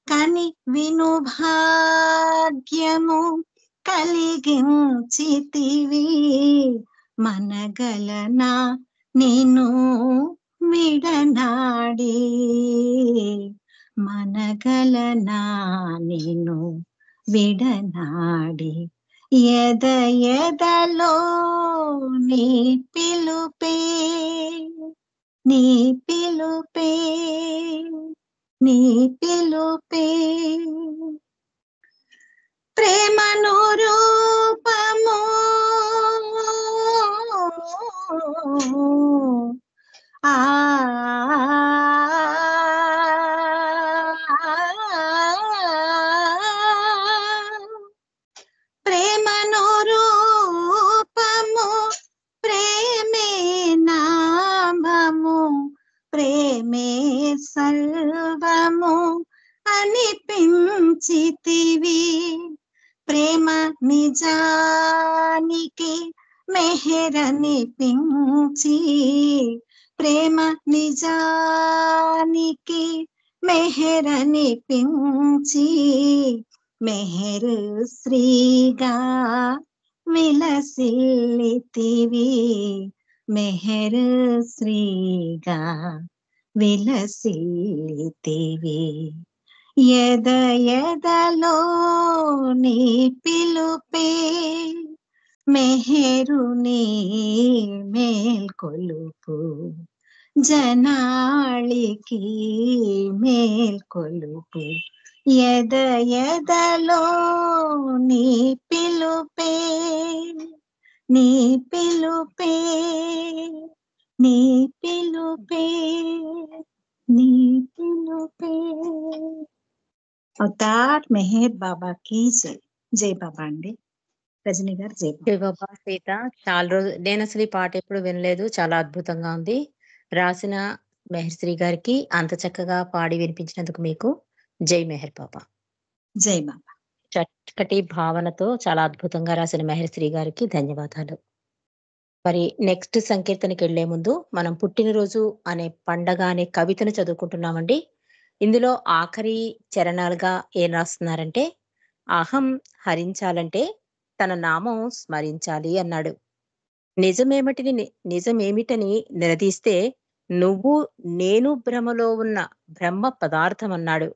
కని విను భాగ్యము కలిగించితివి మనగలనా నిన్ను విడనాడి మనగలనా నిన్ను విడనాడి ఎద ఎదలో నీ పిలుపే నీ పిలుపే నీ పిలుపే ప్రేమను రూపము ఆ ప్రేమను రూపము ప్రేమే నామము ప్రేమే సర్వము అనిపించితివి ప్రేమ నిజానికి మెహరనిపించి ప్రేమ నిజానికి మెహరనిపించి మెహరు శ్రీగా విలసిల్లితివి మెహరు శ్రీగా విలసిల్లితివి ఎద ఎదలో నీ పిలుపే మెహరుని మేల్కొలుపు జనాళికి మేల్కొలుపు ఎద ఎదలో నీ పిలుపే నీ పిలుపే నీ పిలుపే నీ పిలుపే. అవతార్ మెహర్ బాబా కీ జై. జై బాబా అండి. రజనీ గారు జై బాబా. జై బాబా సీత. చాలా రోజు నేను అసలు ఈ పాట ఎప్పుడు వినలేదు. చాలా అద్భుతంగా ఉంది. రాసిన మెహర్శ్రీ గారికి అంత చక్కగా పాడి వినిపించినందుకు మీకు జై మెహర్ బాబా. జై బాబా. చక్కటి భావనతో చాలా అద్భుతంగా రాసిన మెహర్శ్రీ గారికి ధన్యవాదాలు. మరి నెక్స్ట్ సంకీర్తనకి వెళ్లే ముందు మనం పుట్టినరోజు అనే పండగ అనే కవితను చదువుకుంటున్నామండి. ఇందులో ఆఖరి చరణాలుగా ఏం రాస్తున్నారంటే, అహం హరించాలంటే తన నామం స్మరించాలి అన్నాడు. నిజమేమిటని నిలదీస్తే నువ్వు నేను భ్రమలో ఉన్న బ్రహ్మ పదార్థం అన్నాడు.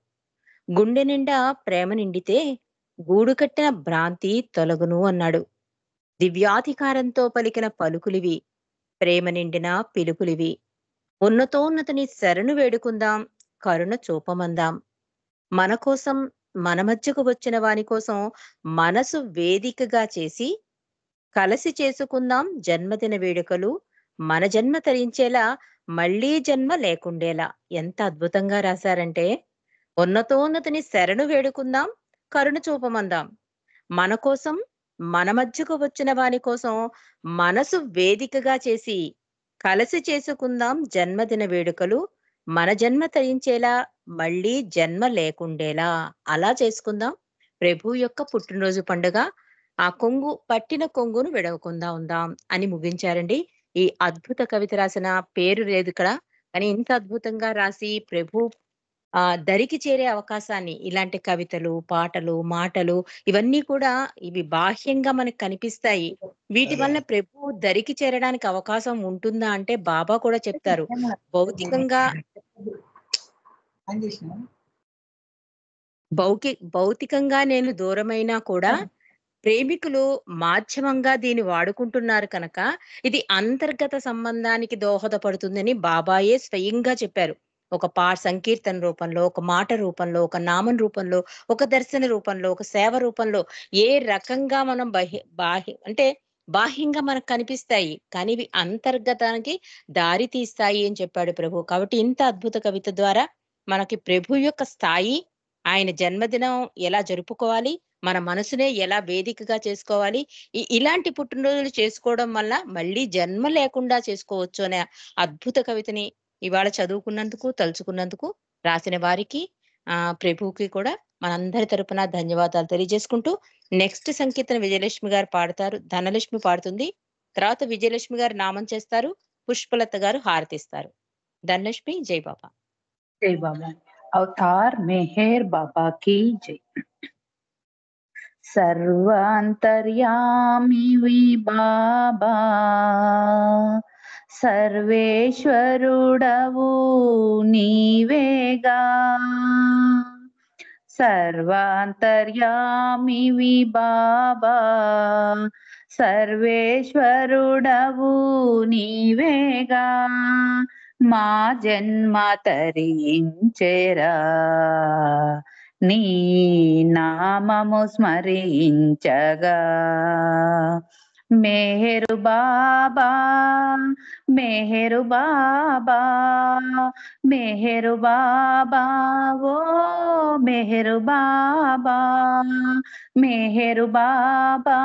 గుండె నిండా ప్రేమ నిండితే గూడు కట్టిన భ్రాంతి తొలగును అన్నాడు. దివ్యాధికారంతో పలికిన పలుకులివి, ప్రేమ నిండిన పిలుపులివి. ఉన్నతోన్నతిని శరణు వేడుకుందాం, కరుణ చూపమందాం. మన కోసం మన మధ్యకు వచ్చిన వాని కోసం మనసు వేదికగా చేసి కలసి చేసుకుందాం జన్మదిన వేడుకలు. మన జన్మ తరించేలా మళ్ళీ జన్మ లేకుండేలా. ఎంత అద్భుతంగా రాశారంటే, ఉన్నతోన్నతిని శరణు వేడుకుందాం, కరుణ చూపమందాం. మన కోసం మన మధ్యకు వచ్చిన వాని కోసం మనసు వేదికగా చేసి కలసి చేసుకుందాం జన్మదిన వేడుకలు. మన జన్మ తరించేలా మళ్ళీ జన్మ లేకుండేలా. అలా చేసుకుందాం ప్రభు యొక్క పుట్టినరోజు పండుగ. ఆ కొంగు పట్టిన కొంగును విడవకుండా ఉందాం అని ముగించారండి. ఈ అద్భుత కవిత రాసిన పేరు లేదు ఇక్కడ, కానీ ఇంత అద్భుతంగా రాసి ప్రభు దరికి చేరే అవకాశాన్ని, ఇలాంటి కవితలు, పాటలు, మాటలు ఇవన్నీ కూడా ఇవి బాహ్యంగా మనకు కనిపిస్తాయి. వీటి వల్ల ప్రభు దరికి చేరడానికి అవకాశం ఉంటుందా అంటే బాబా కూడా చెప్తారు. భౌతికంగా నేను దూరమైనా కూడా ప్రేమికులు మాధ్యమంగా దీన్ని వాడుకుంటున్నారు కనుక ఇది అంతర్గత సంబంధానికి దోహదపడుతుందని బాబాయే స్వయంగా చెప్పారు. ఒక సంకీర్తన రూపంలో, ఒక మాట రూపంలో, ఒక నామం రూపంలో, ఒక దర్శన రూపంలో, ఒక సేవ రూపంలో, ఏ రకంగా మనం బాహ్యంగా మనకు కనిపిస్తాయి, కానీ ఇవి అంతర్గతానికి దారి తీస్తాయి అని చెప్పాడు ప్రభు. కాబట్టి ఇంత అద్భుత కవిత ద్వారా మనకి ప్రభు యొక్క స్థాయి, ఆయన జన్మదినం ఎలా జరుపుకోవాలి, మన మనసునే ఎలా వేదికగా చేసుకోవాలి, ఇలాంటి పుట్టినరోజులు చేసుకోవడం వల్ల మళ్ళీ జన్మ లేకుండా చేసుకోవచ్చు అనే అద్భుత కవితని ఇవాళ చదువుకున్నందుకు, తలుచుకున్నందుకు రాసిన వారికి ప్రభువుకి కూడా మనందరి తరపున ధన్యవాదాలు తెలియజేసుకుంటూ, నెక్స్ట్ సంకీర్తన విజయలక్ష్మి గారు పాడతారు. ధనలక్ష్మి పాడుతుంది. తర్వాత విజయలక్ష్మి గారు నామం చేస్తారు. పుష్పలత గారు హారతిస్తారు. ధనలక్ష్మి. జై బాబా. జై బాబా. అవతార్ మెహర్ బాబా కీ జై. సర్వాంతర్యామి బాబా, సర్వేశ్వరుడవు నీవేగా. సర్వాంతర్యామి బాబా, సర్వేశ్వరుడవు నీవేగా. మా జన్మ తరించెరా నీ నామము స్మరించగా. మెహరు బాబా, మెహరు బాబా, మెహరు బాబా, ఓ మెహరు బాబా, మెహరు బాబా,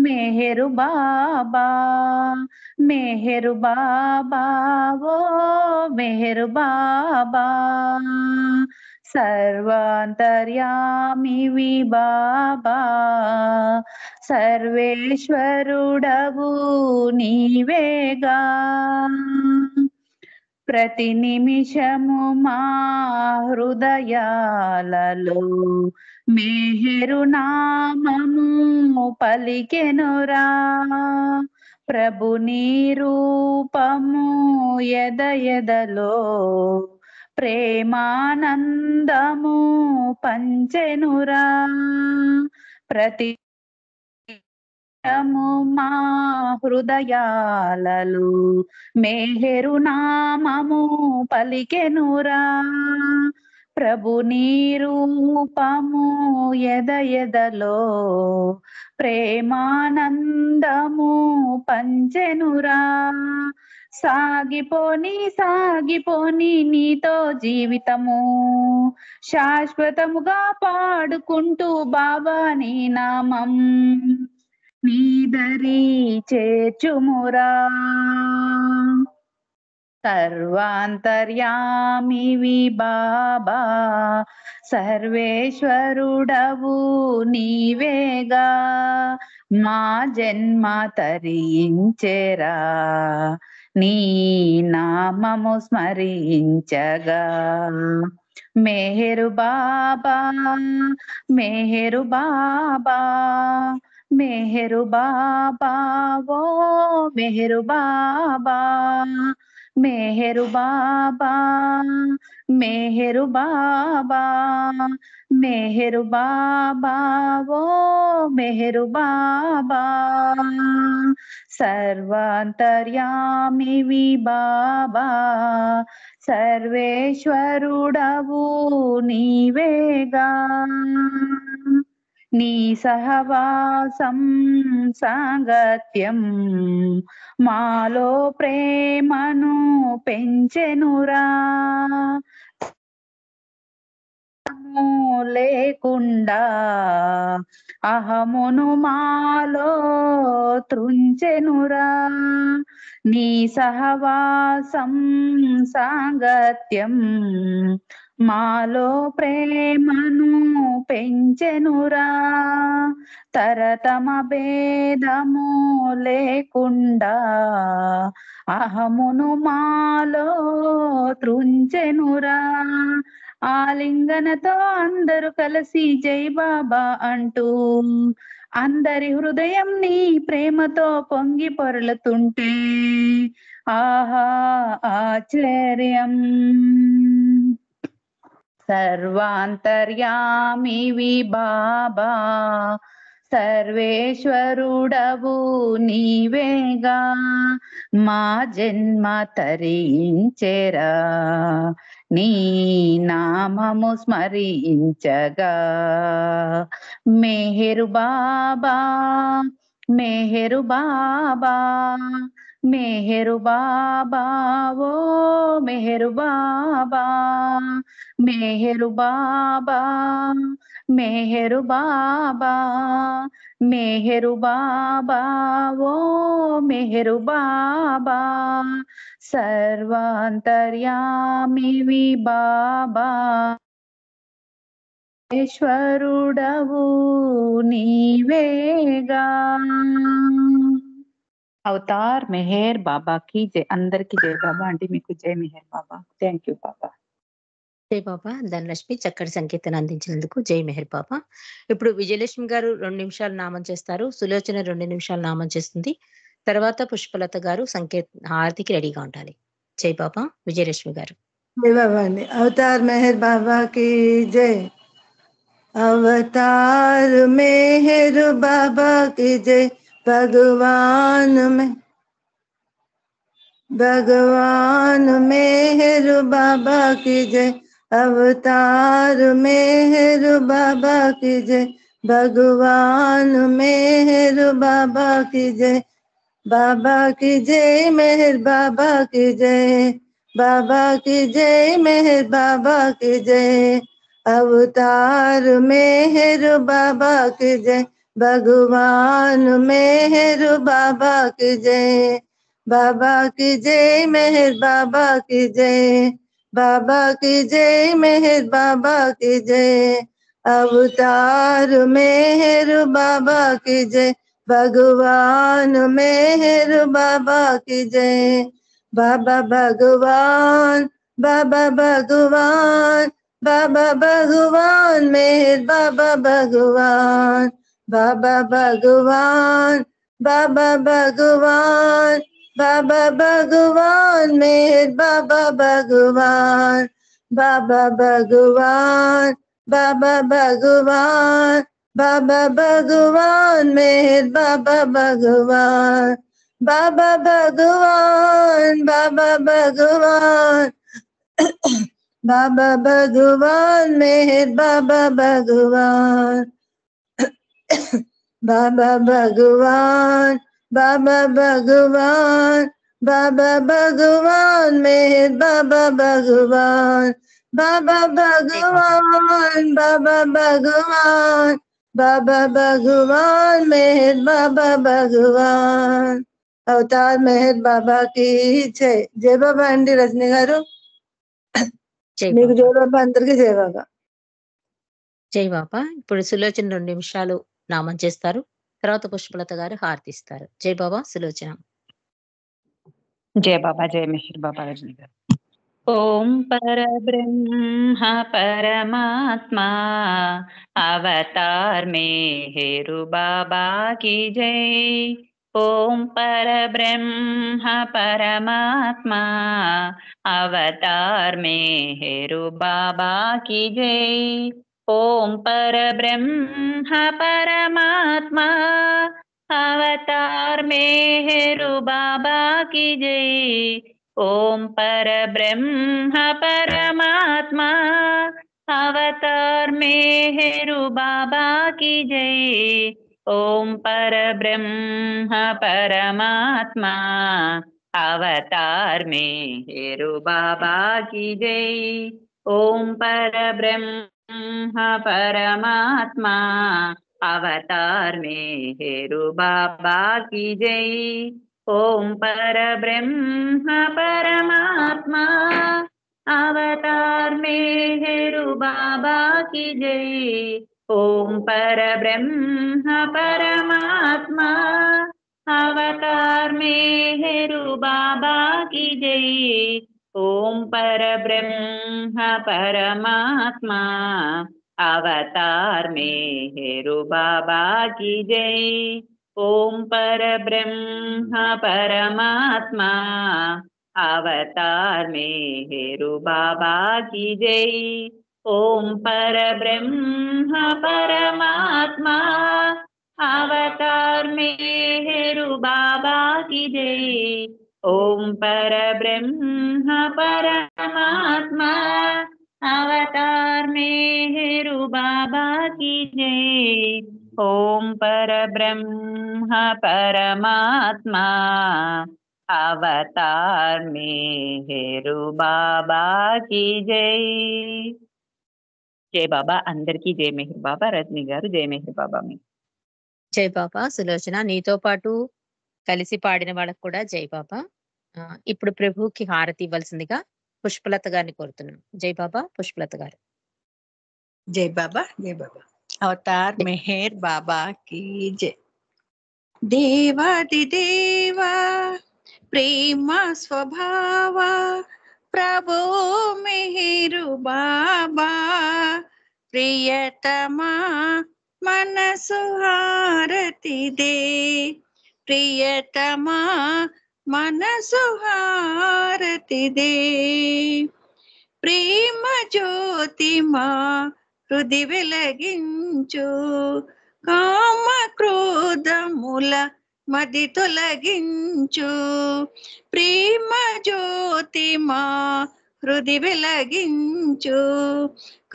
మెహరు బాబా, మెహరు బాబా, ఓ మెహరు బాబా. సర్వాంతర్యామి బాబా, సర్వేశ్వరుడవు నీవేగా. ప్రతి నిమిషము మా హృదయాలలో మెహరు నామము పలికెనురా. ప్రభు నీ రూపము ఎదలో ప్రేమానందము పంచెనురా. ప్రతి మా హృదయాలలో మెహరు నామము పలికెనురా. ప్రభు నీ రూపము ఎదలో ప్రేమానందము పంచెనురా. సాగిపోని సాగిపోని నీతో జీవితము శాశ్వతముగా పాడుకుంటూ బాబా నీ నామం నీదరి చేర్చుమురా సర్వాంతర్యామివి బాబా సర్వేశ్వరుడవు నీవేగా మా జన్మ తరించెరా నీ నామము స్మరించగా మెహరు బాబా మెహరు బాబా మెహరు బాబా ఓ మెహరు బాబా మెహరు బాబా మెహరు బాబా మెహరు బాబా ఓ మెహరు బాబా సర్వాంతర్యామివి బాబా సర్వేశ్వరుడవు నీవేగా నీ సహవాసం సాంగత్యం మాలో ప్రేమను పెంచెనురా లేకుండా అహమును మాలో త్రుంచెనురా నీ సహవాసం సాంగత్యం మాలో ప్రేమను పెంచెనురా తరతమ భేదము లేకుండా అహమును మాలో త్రుంచెనురా ఆలింగనతో అందరూ కలిసి జై బాబా అంటూ అందరి హృదయం నీ ప్రేమతో పొంగి పొరలుతుంటే ఆహా ఆశ్చర్యం సర్వాంతర్యామివి బాబా సర్వేశ్వరుడవు నీవేగా మా జన్మ తరించెరా నీ నామము స్మరించగా మెహరు బాబా మెహరు బాబా మెహరు బాబా ఓ మెహరు బాబా మెహరు బాబా మెహరు బాబా మెహరు బాబా ఓ మెహరు బాబా సర్వాంతర్యామివి బాబా ఈశ్వరుడవు నీవేగా అవతార్ మెహర్ బాబాకి జై అందరికి జై బాబా అంటే మీకు జై మెహర్ బాబా థ్యాంక్ యూ బాబా జై బాబా ధనలక్ష్మి చక్కటి సంకీర్తన అందించినందుకు జై మెహర్ బాబా. ఇప్పుడు విజయలక్ష్మి గారు 2 నిమిషాలు నామం చేస్తారు, సులోచన 2 నిమిషాలు నామం చేస్తుంది, తర్వాత పుష్పలత గారు హారతికి రెడీగా ఉండాలి. జై బాబా. విజయలక్ష్మి గారు. जय बाबा ने अवतार मेहर बाबा की जय। अवतार मेहर बाबा की जय। भगवान मेहर बाबा की जय। अवतार मेहर बाबा की जय। भगवान मेहर बाबा की जय। बाबा की जय मेहर बाबा की जय। बाबा की जय मेहर बाबा की जय। अवतार मेहर बाबा की जय। भगवान मेहर बाबा की जय। बाबा की जय मेहर बाबा की जय। बाबा की जय मेहर बाबा की जय। अवतार मेहर बाबा की जय। भगवान मेहर बाबा की जय। बाबा भगवान बाबा भगवान बाबा भगवान मेहर बाबा भगवान बाबा भगवान बाबा भगवान बाबा भगवान मेहर बाबा भगवान बाबा भगवान बाबा भगवान बाबा भगवान मेहर बाबा भगवान बाबा भगवान बाबा भगवान बाबा भगवान मेहर बाबा भगवान बाबा भगवान बाबा भगवान बाबा भगवान मेहर बाबा भगवान, बाबा भगवान, बाबा भगवान, बाबा भगवान मेहर बाबा भगवान। అవతార్ మెహర్ బాబా కి జై. జై బాబా అండి రజనీ గారు. జై మీకు బాబా. జై బాబా, అందరికి జై బాబా. జై బాబా. ఇప్పుడు సులోచన 2 నిమిషాలు నామం చేస్తారు. తర్వాత పుష్పలత గారు హారతిస్తారు. జై బాబా సులోచన. जय बाबा जय मेहर बाबा रजनी गाరు. ओम पर ब्रह्म परमात्मा अवतार मेहरु बाबा की जय। ओम पर ब्रह्म परमात्मा अवतार मेहरु बाबा की जय। ओम पर ब्रह्म परमात्मा अवतार मेहरु बाबा की जय। ओम पर ब्रह्म परमात्मा अवतार मेहरु बाबा की जय। ओम पर ब्रह्म परमात्मा अवतार मेहरु बाबा की जय। ओम पर ब्रह्म परमात्मा अवतार मेहरु बाबा की जय। ओम पर ब्रह्म परमात्मा अवतार मेहरु बाबा की जय। ओम पर ब्रह्म परमात्मा अवतार मेहरु बाबा की जय। ओम पर ब्रह्म परमात्मा अवतार मेहरु बाबा की जय। ओम पर ब्रह्म परमात्मा अवतार मेहरु बाबा की जय। ओम पर ब्रह्म परमात्मा अवतार मेहरु बाबा की जय। ओम पर ब्रह्म परमात्मा अवतार मेहरु बाबा की जय। ओम पर ब्रह्म परमात्मा अवतार मेहरु बाबा की जय। जय बाबा అందరికీ జై మెహర్ బాబా. రజనీ గారు జై మెహర్ బాబా. మీ జై బాబా సులోచన. నీతో పాటు కలిసి పాడిన వాళ్ళకు కూడా జై బాబా. ఇప్పుడు ప్రభుకి హారతి ఇవ్వాల్సిందిగా పుష్పలత గారిని కోరుతున్నాం. జై బాబా పుష్పలత గారు. जय बाबा जय बाबा। अवतार मेहर बाबा की जय। देवादि देवा प्रेम स्वभाव प्रभो मेहरु बाबा प्रियतमा मनसु हारति दे। प्रियतमा मनसु हारति दे। ప్రేమ జ్యోతిమా హృది వెలగించు కామ క్రోధముల మది తొలగించు. ప్రేమ జ్యోతిమా హృది వెలగించు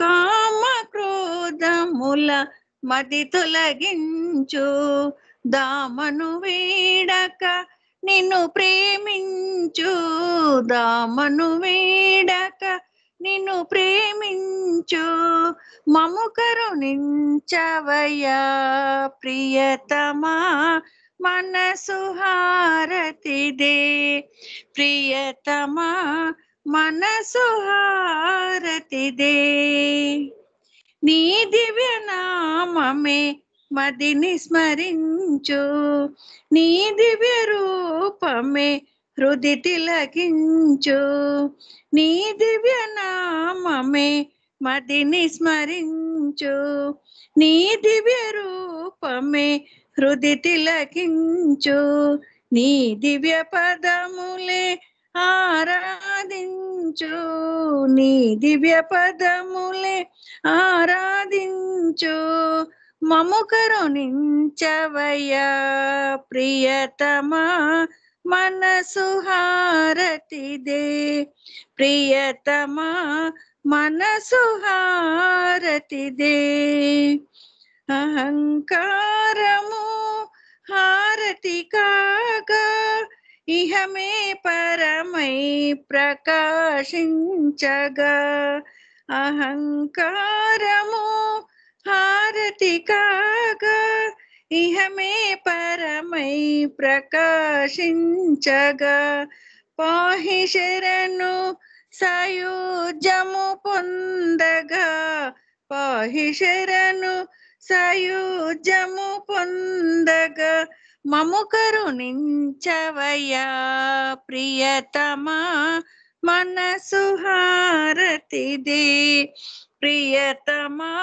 కామ క్రోధముల మది తొలగించు. దామను వీడక నిన్ను ప్రేమించు. దామను వీడక నిన్ను ప్రేమించు. మము కరుణించవయ్యా ప్రియతమా మనసు హారతి దే. ప్రియతమా మనసు హారతి దే. నీ దివ్య నామమే మదిని స్మరించు. నీ దివ్య రూపమే హృది తిలకించు. నీ దివ్య నామమే మదిని స్మరించు. నీ దివ్య రూపమే హృది తిలకించు. నీ దివ్య పదములే ఆరాధించు. నీ దివ్య పదములే ఆరాధించు. మము కరుణించవయ్యా ప్రియతమా మనసు హారతి దే. ప్రియతమా మనసు హారతి దే. అహంకారము హారతి కాగా ఇహమే పరమై ప్రకాశించగా అహంకారము హారతి కాగా ఇహమే పరమై ప్రకాశించగా పాహి శరణు సాయుజ్యము పొందగా పాహి శరణు సాయుజ్యము పొందగా మము కరుణించవయ్యా ప్రియతమా మనసు హారతిదే ప్రియతమా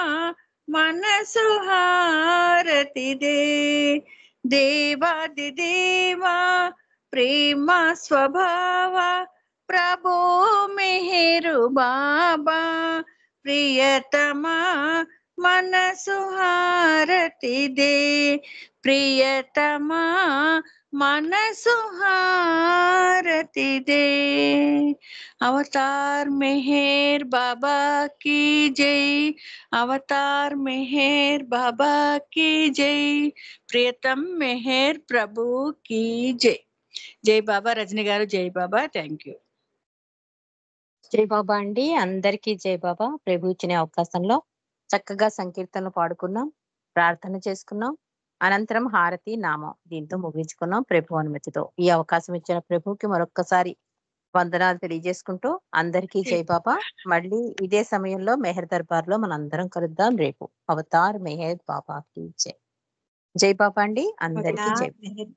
మనసు హారతిదే దేవాది దేవా ప్రేమ స్వభావ ప్రభు మెహరు బాబా ప్రియతమా మనసు హారతిదే ప్రియతమా మనసు హారతిదే అవతార్ మెహర్ బాబా की जय अवतार मेहर बाबा की जय प्रियतम मेहर प्रभु की जय జై బాబా రజని గారు జై బాబా థ్యాంక్ యూ జై బాబా అండి. అందరికీ జై బాబా. ప్రభు ఇచ్చిన అవకాశంలో చక్కగా సంకీర్తనలు పాడుకున్నాం, ప్రార్థన చేసుకున్నాం, అనంతరం హారతి నామం దీంతో ముగించుకున్నాం ప్రభు అనుమతితో. ఈ అవకాశం ఇచ్చిన ప్రభుకి మరొక్కసారి వందనాలు తెలియజేసుకుంటూ అందరికీ జై బాబా. మళ్ళీ ఇదే సమయంలో మెహర్ దర్బార్ లో మన అందరం కలుద్దాం రేపు. అవతార్ మెహర్ బాబాకి జై. జై బాబా అండి. అందరికీ జై. అవతార్ మెహర్